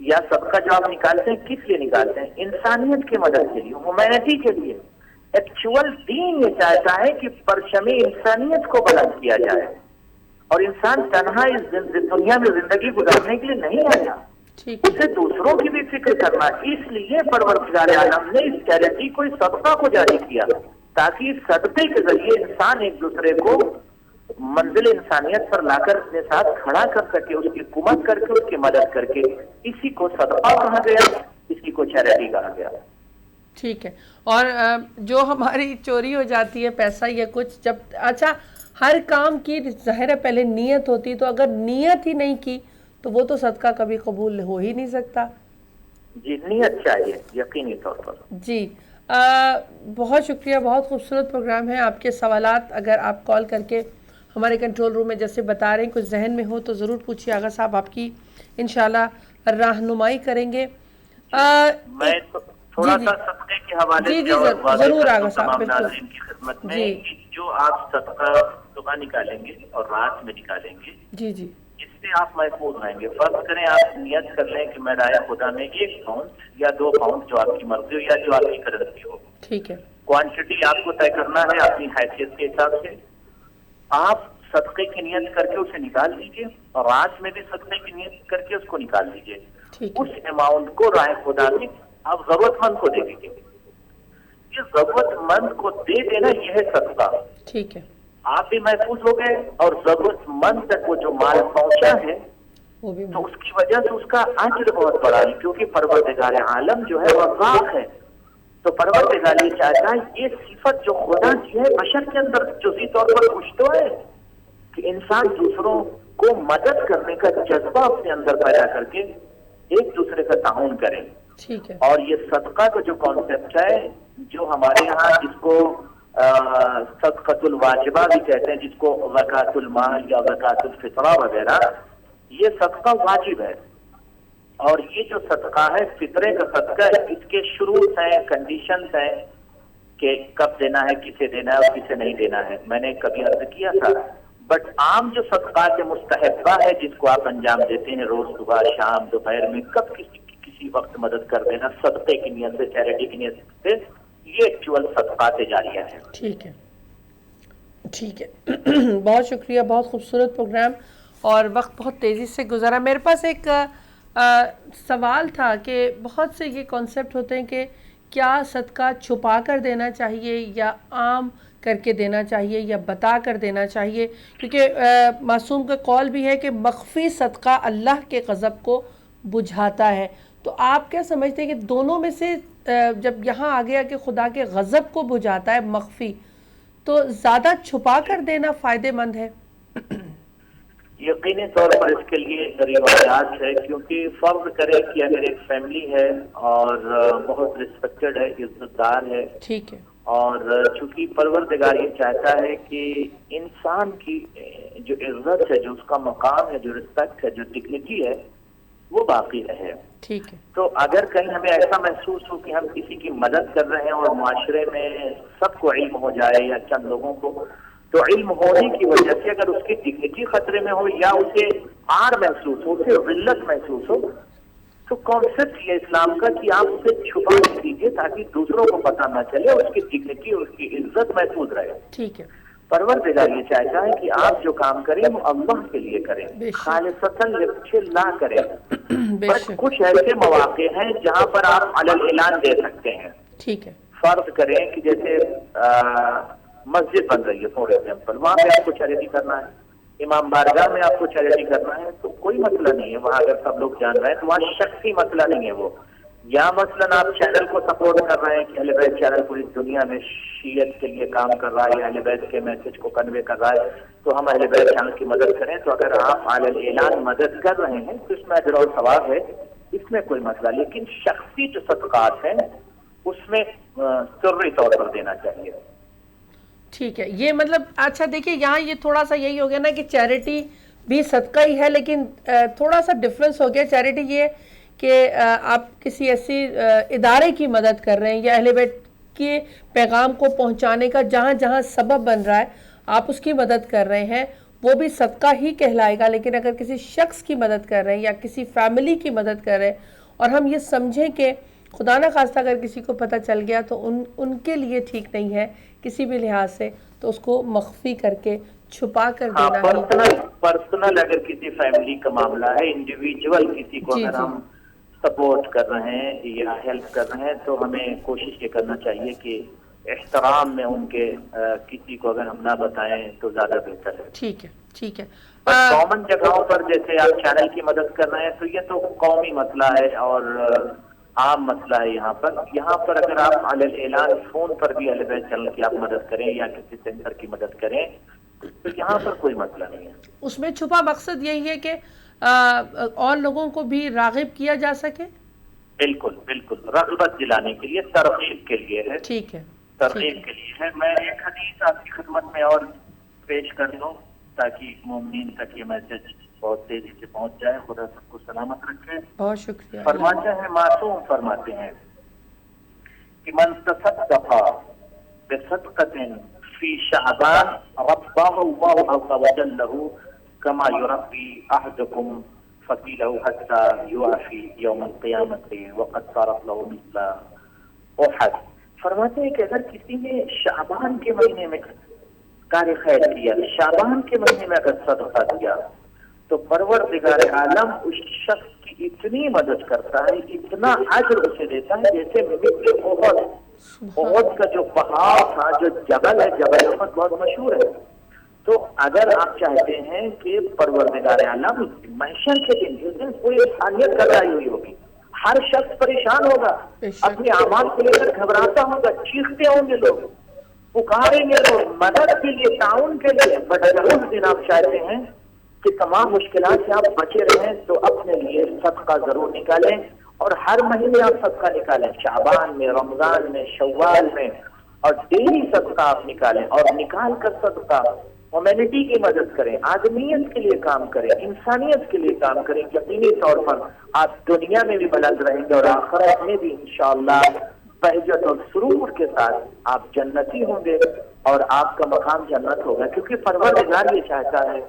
یا صدقہ جو آپ نکالتے ہیں کس لیے نکالتے ہیں؟ انسانیت کی مدد کے لیے، ہیومینٹی کے لیے. ایکچوئل دین یہ چاہتا ہے کہ پرچم انسانیت کو بلند کیا جائے، اور انسان تنہا اس دنیا میں زندگی گزارنے کے لیے نہیں آیا، اسے دوسروں کی بھی فکر کرنا. اس لیے پروردگار عالم نے اس چیریٹی کو، اس صدقہ کو جاری کیا تاکہ اس صدقے کے ذریعے انسان ایک دوسرے کو منزل انسانیت پر لا کر اپنے ساتھ کھڑا کر سکے، اس کی حکومت کر کے، اس کی مدد کر کے. اسی کو صدقہ کہا گیا، اسی کو چیریٹی کہا گیا. ٹھیک ہے. اور جو ہماری چوری ہو جاتی ہے پیسہ یا کچھ، جب اچھا ہر کام کی ظاہر ہے پہلے نیت ہوتی، تو اگر نیت ہی نہیں کی تو وہ تو صدقہ کبھی قبول ہو ہی نہیں سکتا. جی نیت چاہیے یقینی طور پر. جی بہت شکریہ، بہت خوبصورت پروگرام ہے. آپ کے سوالات اگر آپ کال کر کے ہمارے کنٹرول روم میں جیسے بتا رہے ہیں کچھ ذہن میں ہو تو ضرور پوچھیے، آغا صاحب آپ کی انشاءاللہ رہنمائی کریں گے. میں تھوڑا سا صدقے کے حوالے سے ضرور آغا صاحب ناظرین کی خدمت میں، جو آپ صدقہ صبح نکالیں گے اور رات میں نکالیں گے، جی جی، اس سے آپ محفوظ رہیں گے. فرض کریں آپ نیت کر لیں کہ میں راہ خدا میں 1 پاؤنڈ یا 2 پاؤنڈ جو آپ کی مرضی ہو یا جو آپ کی کرنسی ہو. ٹھیک ہے. کوانٹٹی آپ کو طے کرنا ہے اپنی حیثیت کے حساب سے. آپ صدقے کی نیت کر کے اسے نکال لیجئے اور رات میں بھی صدقے کی نیت کر کے اس کو نکال لیجئے. اس اماؤنٹ کو راہ خدا میں آپ ضرورت مند کو دے دیجئے. یہ ضرورت مند کو دے دینا یہ ہے صدقہ. ٹھیک ہے. آپ بھی محفوظ ہو گئے اور ضرورت مند تک وہ جو مال پہنچا ہے تو اس کی وجہ سے اس کا اجر بہت بڑا ہے، کیونکہ پروردگار عالم جو ہے رزاق ہے. تو پروردگار یہ چاہتا ہے یہ صفت جو خدا کی ہے بشر کے اندر جزئی طور پر کچھ تو ہے کہ انسان دوسروں کو مدد کرنے کا جذبہ اپنے اندر پیدا کر کے ایک دوسرے کا تعاون کرے. ٹھیک ہے. اور یہ صدقہ کا جو کانسیپٹ ہے جو ہمارے یہاں جس کو صدقۃ الواجبہ بھی کہتے ہیں، جس کو زکوٰۃ المال یا زکوٰۃ الفطرہ وغیرہ، یہ صدقہ واجب ہے. اور یہ جو صدقہ ہے فطرے کا صدقہ ہے، اس کے شروط ہیں، کنڈیشنز ہیں کہ کب دینا ہے، کسے دینا ہے اور کسے نہیں دینا ہے. میں نے کبھی عرض کیا تھا. بٹ عام جو صدقات مستحبہ ہے جس کو آپ انجام دیتے ہیں روز صبح شام دوپہر میں، کب کسی وقت مدد کر دینا صدقے کی نیت سے، چیریٹی کی نیت سے، یہ ایکچوئل صدقات جاریہ ہے. ٹھیک ہے. ٹھیک ہے. بہت شکریہ، بہت خوبصورت پروگرام اور وقت بہت تیزی سے گزرا. میرے پاس ایک سوال تھا کہ بہت سے یہ کانسیپٹ ہوتے ہیں کہ کیا صدقہ چھپا کر دینا چاہیے یا عام کر کے دینا چاہیے یا بتا کر دینا چاہیے، کیونکہ معصوم کا قول بھی ہے کہ مخفی صدقہ اللہ کے غضب کو بجھاتا ہے. تو آپ کیا سمجھتے ہیں کہ دونوں میں سے جب یہاں آ گیا کہ خدا کے غضب کو بجھاتا ہے مخفی، تو زیادہ چھپا کر دینا فائدہ مند ہے؟ یقینی طور پر اس کے لیے روایات ہے، کیونکہ فرض کرے کہ اگر ایک فیملی ہے اور بہت ریسپیکٹڈ ہے، عزت دار ہے، ٹھیک ہے، اور چونکہ پروردگار یہ چاہتا ہے کہ انسان کی جو عزت ہے، جو اس کا مقام ہے، جو رسپیکٹ ہے، جو ڈگنیٹی ہے، وہ باقی رہے. ٹھیک ہے. تو اگر کہیں ہمیں ایسا محسوس ہو کہ ہم کسی کی مدد کر رہے ہیں اور معاشرے میں سب کو علم ہو جائے یا چند لوگوں کو، تو علم ہونے کی وجہ سے اگر اس کی ڈگنیٹی خطرے میں ہو یا اسے آر محسوس ہو، اسے ذلت محسوس ہو، تو کانسیپٹ یہ اسلام کا کہ آپ اسے چھپا کے دیجیے تاکہ دوسروں کو پتہ نہ چلے اور اس کی ڈگنیٹی اور اس کی عزت محفوظ رہے. ٹھیک ہے. پروردگار یہ چاہتا ہے کہ آپ جو کام کریں وہ اللہ کے لیے کریں، خالصتاً للہ کریں. بس کچھ ایسے مواقع ہیں جہاں پر آپ علی الاعلان دے سکتے ہیں. ٹھیک ہے. فرض کریں کہ جیسے مسجد بن رہی ہے فار ایگزامپل، وہاں پہ آپ کو چیریٹی کرنا ہے، امام بارگاہ میں آپ کو چیریٹی کرنا ہے، تو کوئی مسئلہ نہیں ہے. وہاں اگر سب لوگ جان رہے ہیں تو وہاں شخصی مسئلہ نہیں ہے وہ. یا مثلاً آپ چینل کو سپورٹ کر رہے ہیں کہ اہل بیت چینل پوری دنیا میں شیعت کے لیے کام کر رہا ہے یا اہل بیت کے میسج کو کنوے کر رہا ہے، تو ہم اہل بیت چینل کی مدد کریں. تو اگر آپ علی الاعلان مدد کر رہے ہیں تو اس میں اجر و ثواب ہے، اس میں کوئی مسئلہ. لیکن شخصی جو صدقات ہیں اس میں سری طور پر دینا چاہیے. ٹھیک ہے. یہ مطلب اچھا دیکھیے یہاں یہ تھوڑا سا یہی ہو گیا نا کہ چیریٹی بھی صدقہ ہی ہے، لیکن تھوڑا سا ڈفرینس ہو گیا. چیریٹی یہ کہ آپ کسی ایسی ادارے کی مدد کر رہے ہیں یا اہل بیت کے پیغام کو پہنچانے کا جہاں جہاں سبب بن رہا ہے آپ اس کی مدد کر رہے ہیں، وہ بھی صدقہ ہی کہلائے گا. لیکن اگر کسی شخص کی مدد کر رہے ہیں یا کسی فیملی کی مدد کر رہے ہیں اور ہم یہ سمجھیں کہ خدا نہ خواستہ اگر کسی کو پتہ چل گیا تو ان کے لیے ٹھیک نہیں ہے کسی بھی لحاظ سے، تو اس کو مخفی کر کے چھپا کر دینا ہی. پرسنل اگر کسی فیملی کا معاملہ ہے، انڈیویجول کسی کو اگر ہم سپورٹ کر رہے ہیں یا ہیلپ کر رہے ہیں تو ہمیں کوشش یہ کرنا چاہیے کہ احترام میں ان کے کسی کو اگر ہم نہ بتائیں تو زیادہ بہتر ہے. ٹھیک ہے. ٹھیک ہے. کامن جگہوں پر جیسے آپ چینل کی مدد کر رہے ہیں تو یہ تو قومی مسئلہ ہے اور عام مسئلہ ہے. یہاں پر اگر آپ علی الاعلان فون پر بھی اہل بیت چینل کی آپ مدد کریں یا کسی سینٹر کی مدد کریں تو یہاں پر کوئی مسئلہ نہیں ہے. اس میں چھپا مقصد یہی ہے کہ اور لوگوں کو بھی راغب کیا جا سکے. بالکل بالکل، رغبت دلانے کے لیے، ترغیب کے لیے ہے. ٹھیک ہے. ترغیب کے لیے ہے. میں ایک حدیث آپ کی خدمت میں اور پیش کر دوں تاکہ مومنین تک یہ میسج بہت تیزی سے پہنچ جائے. خدا سب کو سلامت رکھے. بہت شکریہ. فرماتے ہیں معصوم فرماتے ہیں کہ من تصدق بصدقۃ فی شعبان ربہ اللہ عز وجل له كما يربي احدكم فتيله حتى يوافي يوم القيامة وقد صارت له مثل احد. فرماتے ہیں کہ اگر کسی نے شعبان کے مہینے میں کار خیر کیا، شعبان کے مہینے میں اگر صدقہ دیا تو پروردگار عالم اس شخص کی اتنی مدد کرتا ہے، اتنا اجر اسے دیتا ہے جیسے مثل احد. احد کا جو پہاڑ تھا، جو جبل ہے، جبل احد بہت مشہور ہے. تو اگر آپ چاہتے ہیں کہ پروردگار عالم محشر کے دن جس دن پوری انسانیت گھبرائی ہوئی ہوگی، ہر شخص پریشان ہوگا، اپنے اعمال کو لے کر گھبراتا ہوگا، چیختے ہوں گے لوگ، پکاریں گے لوگ مدد کے لیے، تعاون کے لیے. بٹ اگر اس دن آپ چاہتے ہیں کہ تمام مشکلات سے آپ بچے رہیں تو اپنے لیے صدقہ ضرور نکالیں. اور ہر مہینے آپ صدقہ نکالیں، شعبان میں، رمضان میں، شوال میں، اور ڈیلی صدقہ آپ نکالیں. اور نکال کر صدقہ ہیومینٹی کی مدد کریں، آدمیت کے لیے کام کریں، انسانیت کے لیے کام کریں. یقینی طور پر آپ دنیا میں بھی بلند رہیں گے اور آخرت میں بھی انشاءاللہ بہجت اور سرور کے ساتھ آپ جنتی ہوں گے اور آپ کا مقام جنت ہوگا. کیونکہ پروردگار یہ چاہتا ہے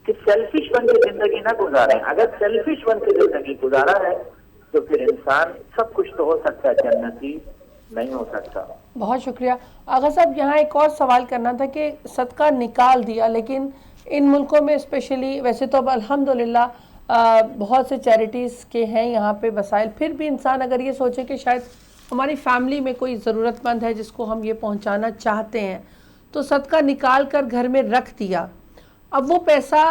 کہ سیلفش بن کے زندگی نہ گزاریں. اگر سیلفش بن کے زندگی گزارا ہے تو پھر انسان سب کچھ تو ہو سکتا ہے، جنتی نہیں ہو سکتا. بہت شکریہ. آغا صاحب یہاں ایک اور سوال کرنا تھا کہ صدقہ نکال دیا، لیکن ان ملکوں میں اسپیشلی، ویسے تو اب الحمدللہ بہت سے چیریٹیز کے ہیں یہاں پہ وسائل، پھر بھی انسان اگر یہ سوچے کہ شاید ہماری فیملی میں کوئی ضرورت مند ہے جس کو ہم یہ پہنچانا چاہتے ہیں، تو صدقہ نکال کر گھر میں رکھ دیا. اب وہ پیسہ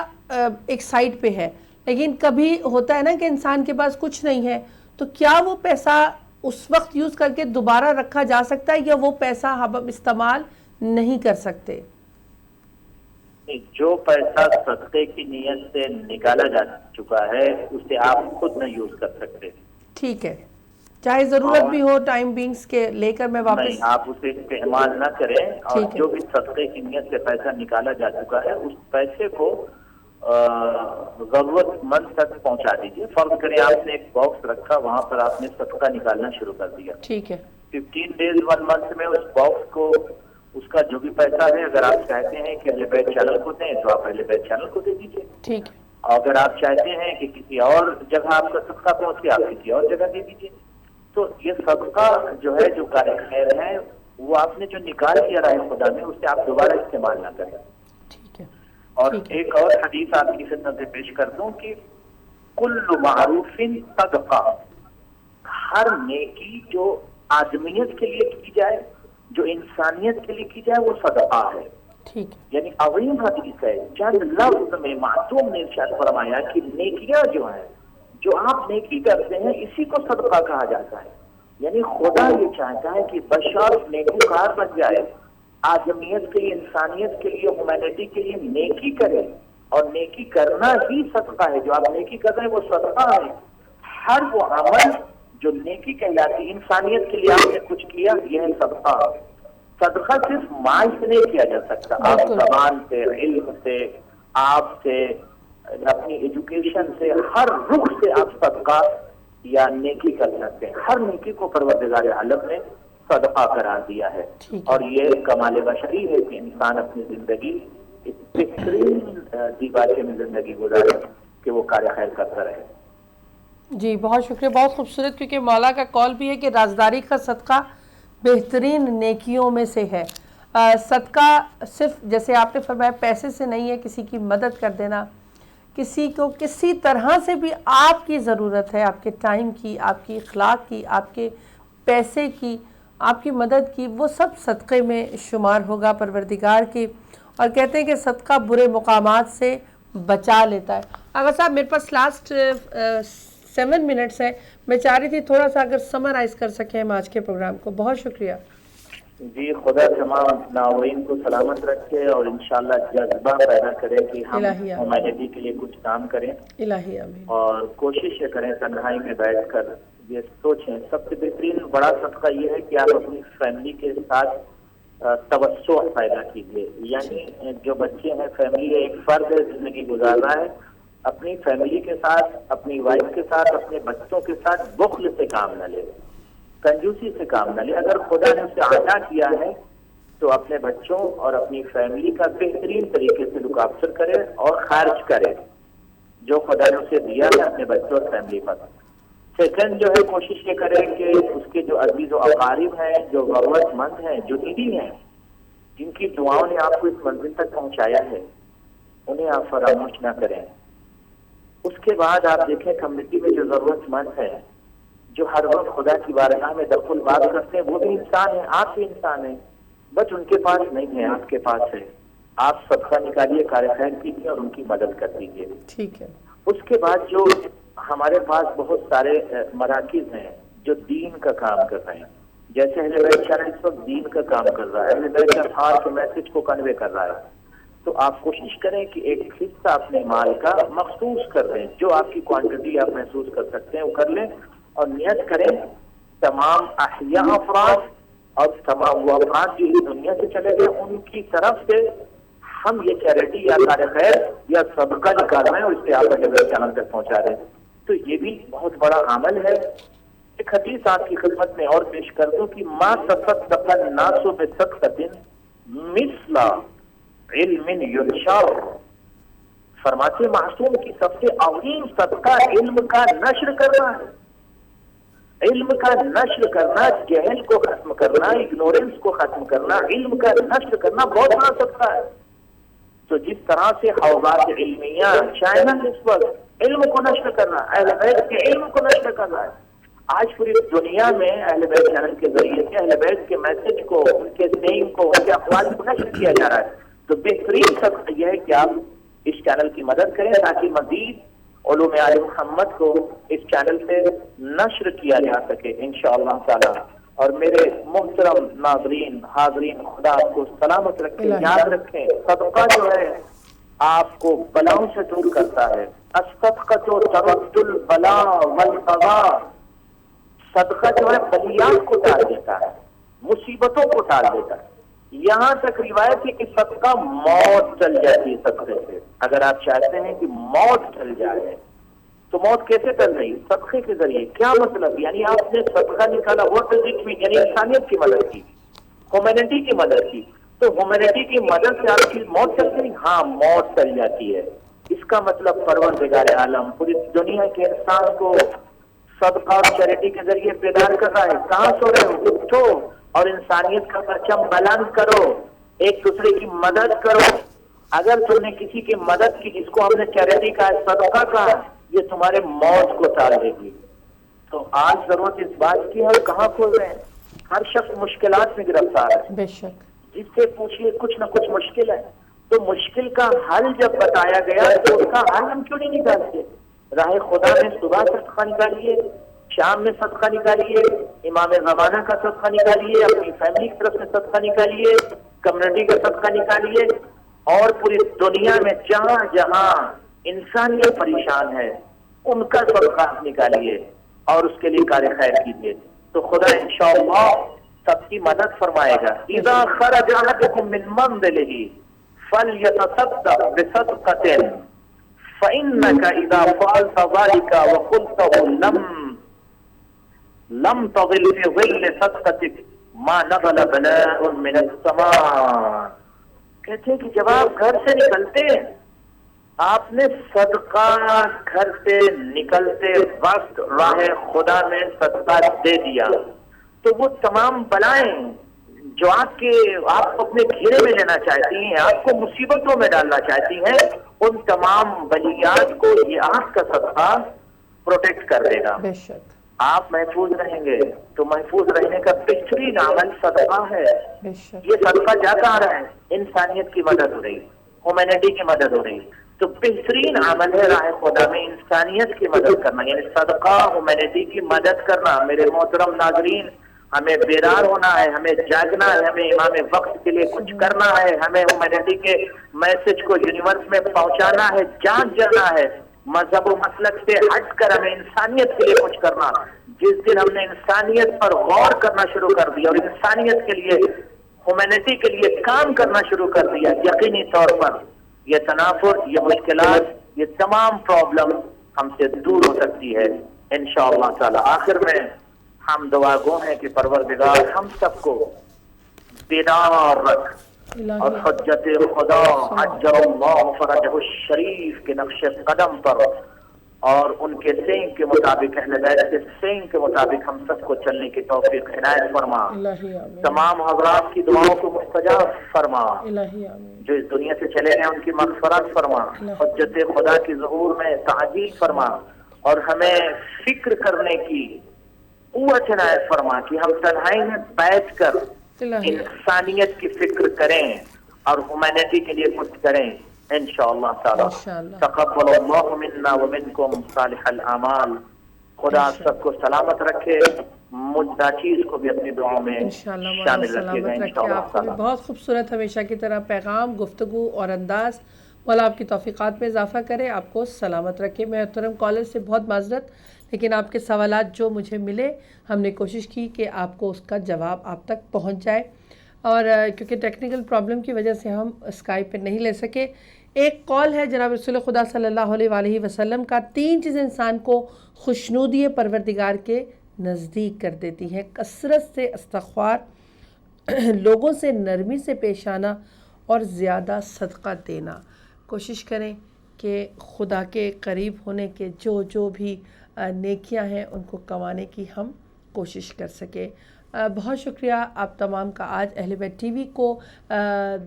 ایک سائڈ پہ ہے، لیکن کبھی ہوتا ہے نا کہ انسان کے پاس کچھ نہیں ہے، تو کیا وہ پیسہ اس وقت یوز کر کے دوبارہ رکھا جا سکتا ہے یا وہ پیسہ ہم استعمال نہیں کر سکتے؟ جو پیسہ صدقے کی نیت سے نکالا جا چکا ہے اسے آپ خود نہ یوز کر سکتے. ٹھیک ہے. چاہے ضرورت بھی ہو ٹائم بینگس کے لے کر میں واپس نہیں، آپ اسے استعمال نہ کریں، اور ٹھیک ہے۔ جو بھی صدقے کی نیت سے پیسہ نکالا جا چکا ہے اس پیسے کو ضرورت مند تک پہنچا دیجیے۔ فرض کریں آپ نے ایک باکس رکھا، وہاں پر آپ نے صدقہ نکالنا شروع کر دیا، ٹھیک ہے 15 ڈیز 1 منتھ میں اس باکس کو، اس کا جو بھی پیسہ ہے، اگر آپ چاہتے ہیں کہ اہل بیت چینل کو دیں تو آپ اہل بیت چینل کو دے دیجیے، ٹھیک ہے اگر آپ چاہتے ہیں کہ کسی اور جگہ آپ کا صدقہ پہنچے آپ کسی اور جگہ دے دیجیے۔ تو یہ صدقہ جو ہے، جو کار خیر ہے، وہ آپ نے جو نکال لیا راہ خدا میں، اسے آپ دوبارہ استعمال نہ کریں۔ ٹھیک ہے اور ٹھیک ہے ایک اور حدیث آپ کی خدمت میں پیش کر دوں کہ کل معروف صدقہ، ہر نیکی جو آدمیت کے لیے کی جائے، جو انسانیت کے لیے کی جائے، وہ صدقہ ہے۔ ٹھیک ہے یعنی عظیم حدیث ہے، چند لفظ میں معصوم نے ارشاد فرمایا کہ نیکیاں جو ہیں، جو آپ نیکی کرتے ہیں، اسی کو صدقہ کہا جاتا ہے۔ یعنی خدا یہ چاہتا ہے کہ بشر نیکوکار بن جائے، آدمیت کے لیے، انسانیت کے لیے، ہیومینٹی کے لیے نیکی کرے، اور نیکی کرنا ہی صدقہ ہے۔ جو آپ نیکی کر رہے ہیں وہ صدقہ ہے۔ ہر وہ عمل جو نیکی کہلاتی، انسانیت کے لیے آپ نے کچھ کیا، یہ ہے صدقہ۔ صدقہ صرف مال سے نہیں کیا جا سکتا، آپ زبان سے، علم سے، آپ سے، اپنی ایجوکیشن سے، ہر رخ سے آپ صدقہ یا نیکی کر سکتے ہیں۔ ہر نیکی کو پروردگار عالم نے صدقہ قرار دیا ہے، اور یہ کمال بشری ہے کہ انسان اپنی زندگی اس بہترین دیباچے میں زندگی گزارے کہ وہ کار خیر کرتا رہے۔ جی بہت شکریہ، بہت خوبصورت، کیونکہ مولا کا قول بھی ہے کہ رازداری کا صدقہ بہترین نیکیوں میں سے ہے۔ صدقہ صرف جیسے آپ نے فرمایا پیسے سے نہیں ہے، کسی کی مدد کر دینا، کسی کو کسی طرح سے بھی آپ کی ضرورت ہے، آپ کے ٹائم کی، آپ کی اخلاق کی، آپ کے پیسے کی، آپ کی مدد کی، وہ سب صدقے میں شمار ہوگا پروردگار کی۔ اور کہتے ہیں کہ صدقہ برے مقامات سے بچا لیتا ہے۔ آغا صاحب میرے پاس لاسٹ 7 منٹس ہے، میں چاہ رہی تھی تھوڑا سا اگر سمرائز کر سکیں ہم آج کے پروگرام کو۔ بہت شکریہ۔ جی خدا تمام ناظرین کو سلامت رکھے، اور انشاءاللہ جذبہ پیدا کرے کہ ہم الہی آمین۔ ہیومینٹی کے لیے کچھ کام کریں، الہی آمین۔ اور کوشش یہ کریں تنہائی میں بیٹھ کر یہ سوچیں۔ سب سے بہترین بڑا صدقہ یہ ہے کہ آپ اپنی فیملی کے ساتھ توسع پیدا کیجیے۔ یعنی جو بچے ہیں، فیملی ہے، ایک فرد ہے، زندگی گزار رہا ہے، اپنی فیملی کے ساتھ، اپنی وائف کے ساتھ، اپنے بچوں کے ساتھ بخل سے کام نہ لے، کنجوسی سے کام نہ لے۔ اگر خدا نے اسے عطا کیا ہے تو اپنے بچوں اور اپنی فیملی کا بہترین طریقے سے لک آفٹر کرے اور خرچ کرے جو خدا نے اسے دیا ہے اپنے بچوں اور فیملی پر۔ سیکنڈ جو ہے، کوشش یہ کرے کہ اس کے جو عزیز و اقارب ہیں، جو ضرورت مند ہیں، جو نیڈی ہیں، جن کی دعاؤں نے آپ کو اس منزل تک پہنچایا ہے، انہیں آپ فراموش نہ کریں۔ اس کے بعد آپ دیکھیں کمیونٹی میں جو ضرورت مند ہے، جو ہر وقت خدا کی بارگاہ میں دخل بات کرتے ہیں، وہ بھی انسان ہیں، آپ بھی انسان ہیں، بس ان کے پاس نہیں ہے، آپ کے پاس ہے۔ آپ صدقہ نکالیے، کار خیر کیجیے اور ان کی مدد کر دیجیے۔ ٹھیک ہے۔ اس کے بعد جو ہمارے پاس بہت سارے مراکز ہیں جو دین کا کام کر رہے ہیں، جیسے اہل بیت چینل اس وقت دین کا کام کر رہا ہے، اہل بیت اطہار کے میسج کو کنوے کر رہا ہے، تو آپ کوشش کریں کہ ایک حصہ اپنے مال کا مخصوص کر دیں، جو آپ کی کوانٹٹی آپ محسوس کر سکتے ہیں وہ کر لیں، اور نیت کریں تمام احیاء افراد اور تمام وہ افراد جو اس دنیا سے چلے گئے، ان کی طرف سے ہم یہ چیریٹی یا کار خیر یا صدقہ نکال رہے ہیں اور اس سے آپ اہل بیت چینل تک پہنچا رہے ہیں، تو یہ بھی بہت بڑا عمل ہے۔ ایک حدیث آپ کی خدمت میں اور پیش کر دوں کہ ما تصدق الناس بصدقۃ مثل علم ینشر، فرماتے معصوم کی سب سے عظیم صدقہ علم کا نشر کرنا ہے۔ علم کا نشر کرنا، جہل کو ختم کرنا، اگنورنس کو ختم کرنا، علم کا نشر کرنا بہت بڑا صدقہ ہے۔ تو جس طرح سے حوزات علمیہ چینل اس وقت علم کو نشر کرنا، اہل بیت کے علم کو نشر کر رہا ہے، آج پوری دنیا میں اہل بیت چینل کے ذریعے سے اہل بیت کے میسج کو، ان کے سیم کو، ان کے اقوال کو نشر کیا جا رہا ہے۔ تو بہترین صدقہ یہ ہے کہ آپ اس چینل کی مدد کریں تاکہ مزید علوم آل محمد کو اس چینل سے نشر کیا جا سکے انشاءاللہ تعالی۔ اور میرے محترم ناظرین، حاضرین، خدا آپ کو سلامت رکھے۔ یاد رکھیں صدقہ جو ہے آپ کو بلاؤں سے دور کرتا ہے۔ الصدقۃ ترد البلاء والقضاء، صدقہ جو ہے بلیات کو ٹال دیتا ہے، مصیبتوں کو ٹال دیتا ہے. یہاں تک روایت ہے کہ صدقہ موت ٹل جاتی ہے صدقے سے. اگر آپ چاہتے ہیں کہ موت ٹل جائے تو موت کیسے ٹل رہی؟ صدقے کے ذریعے. کیا مطلب؟ یعنی آپ نے صدقہ نکالا، واٹ ڈز اٹ مین؟ یعنی انسانیت کی مدد کی، ہیومینٹی کی مدد کی. تو ہیومینٹی کی مدد سے آپ کی موت ٹل گئی؟ ہاں، موت ٹل جاتی ہے. اس کا مطلب پروردگار عالم پوری دنیا کے انسان کو صدقہ اور چیریٹی کے ذریعے بیدار کر رہا ہے. کہاں سو رہے ہو؟ اٹھو اور انسانیت کا پرچم بلند کرو، ایک دوسرے کی مدد کرو. اگر تم نے کسی کی مدد کی، جس کو ہم نے چیریٹی کا صدقہ کہا، یہ تمہارے موت کو ٹال دے گی. تو آج ضرورت اس بات کی ہے، کہاں کھول رہے ہیں؟ ہر شخص مشکلات میں گرفتار ہے. بے شک. جس سے پوچھیے کچھ نہ کچھ مشکل ہے. تو مشکل کا حل جب بتایا گیا تو اس کا حل ہم کیوں نہیں نکالتے؟ راہ خدا میں صبح صدقہ نکالیے، شام میں صدقہ نکالیے، امام زمانہ کا صدقہ نکالیے، اپنی فیملی کی طرف سے صدقہ نکالیے، کمیونٹی کا صدقہ نکالیے، اور پوری دنیا میں جہاں جہاں انسانیت پریشان ہے ان کا صدقہ نکالیے اور اس کے لیے کار خیر کیجیے. تو خدا انشاءاللہ سب کی مدد فرمائے گا. اذا خرج احدكم من منزله فليتصدق بصدقة فإنك إذا فعلت ذلك وقلته لم تضل في ظل صدقتك ما نزل بلاء من السماء. کہتے ہیں کہ جب آپ گھر سے نکلتے ہیں، آپ نے صدقہ گھر سے نکلتے وقت راہ خدا میں صدقہ دے دیا، تو وہ تمام بلائیں جو آپ اپنے گھیرے میں لینا چاہتی ہیں، آپ کو مصیبتوں میں ڈالنا چاہتی ہیں، ان تمام بلیات کو یہ آپ کا صدقہ پروٹیکٹ کر دے گا. بے شک. آپ محفوظ رہیں گے. تو محفوظ رہنے کا بہترین عمل صدقہ ہے. بے شک. یہ صدقہ جا کہاں رہا ہے؟ انسانیت کی مدد ہو رہی، ہیومینٹی کی مدد ہو رہی. تو بہترین عمل ہے راہ خدا میں انسانیت کی مدد کرنا، یعنی صدقہ ہیومینٹی کی مدد کرنا. میرے محترم ناظرین، ہمیں بیدار ہونا ہے، ہمیں جاگنا ہے، ہمیں امام وقت کے لیے کچھ کرنا ہے، ہمیں ہیومینٹی کے میسج کو یونیورس میں پہنچانا ہے، جاگ جانا ہے. مذہب و مسلک سے ہٹ کر ہمیں انسانیت کے لیے کچھ کرنا. جس دن ہم نے انسانیت پر غور کرنا شروع کر دیا اور انسانیت کے لیے، ہیومینٹی کے لیے کام کرنا شروع کر دیا، یقینی طور پر یہ تنافر، یہ مشکلات، یہ تمام پرابلم ہم سے دور ہو سکتی ہے انشاءاللہ تعالی. آخر میں ہم دعا گو ہیں کہ پروردگار ہم سب کو بیدار رکھ اور حجت خدا عجل اللہ فرجہ الشریف کے نقش قدم پر اور ان کے سینگ کے مطابق، اہل بیت کے سینگ کے مطابق ہم سب کو چلنے کی توفیق عنایت فرما. تمام حضرات کی دعاؤں کو مستجاب فرما. جو اس دنیا سے چلے ہیں ان کی مغفرت فرما. حجت خدا کی ظہور میں تعجیل فرما اور ہمیں فکر کرنے کی قوت عنایت فرما کہ ہم تنہائی میں بیٹھ کر انسانیت کی فکر کریں اور ہیومینٹی کے لیے کچھ کریں انشاءاللہ تعالی. تقبل اللہ منا ومنکم صالح الاعمال. خدا سب کو سلامت رکھے، مجھ ناچیز کو بھی اپنی دعاؤں میں شامل رکھے گا انشاءاللہ. آپ کو بھی بہت خوبصورت ہمیشہ کی طرح پیغام، گفتگو اور انداز مولا آپ کی توفیقات میں اضافہ کرے، آپ کو سلامت رکھے. محترم کالر سے بہت معذرت، لیکن آپ کے سوالات جو مجھے ملے ہم نے کوشش کی کہ آپ کو اس کا جواب آپ تک پہنچ جائے، اور کیونکہ ٹیکنیکل پرابلم کی وجہ سے ہم اسکائپ پہ نہیں لے سکے. ایک کال ہے جناب رسول خدا صلی اللہ علیہ وآلہ وسلم کا. 3 چیزیں انسان کو خوشنودی پروردگار کے نزدیک کر دیتی ہیں: کثرت سے استغفار، لوگوں سے نرمی سے پیش آنا اور زیادہ صدقہ دینا. کوشش کریں کہ خدا کے قریب ہونے کے جو بھی نیکیاں ہیں ان کو کمانے کی ہم کوشش کر سکیں. بہت شکریہ آپ تمام کا آج اہل بیت ٹی وی کو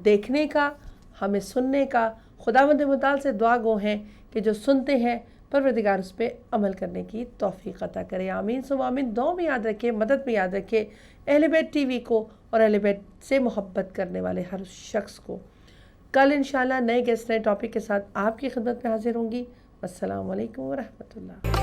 دیکھنے کا، ہمیں سننے کا. خداوند متعال سے دعا گو ہیں کہ جو سنتے ہیں پروردگار اس پہ عمل کرنے کی توفیق عطا کرے. آمین ثم آمین. دعا میں یاد رکھے، مدد میں یاد رکھے اہل بیت ٹی وی کو اور اہل بیت سے محبت کرنے والے ہر شخص کو. کل انشاءاللہ نئے گیسٹ، نئے ٹاپک کے ساتھ آپ کی خدمت میں حاضر ہوں گی. السلام علیکم ورحمۃ اللہ.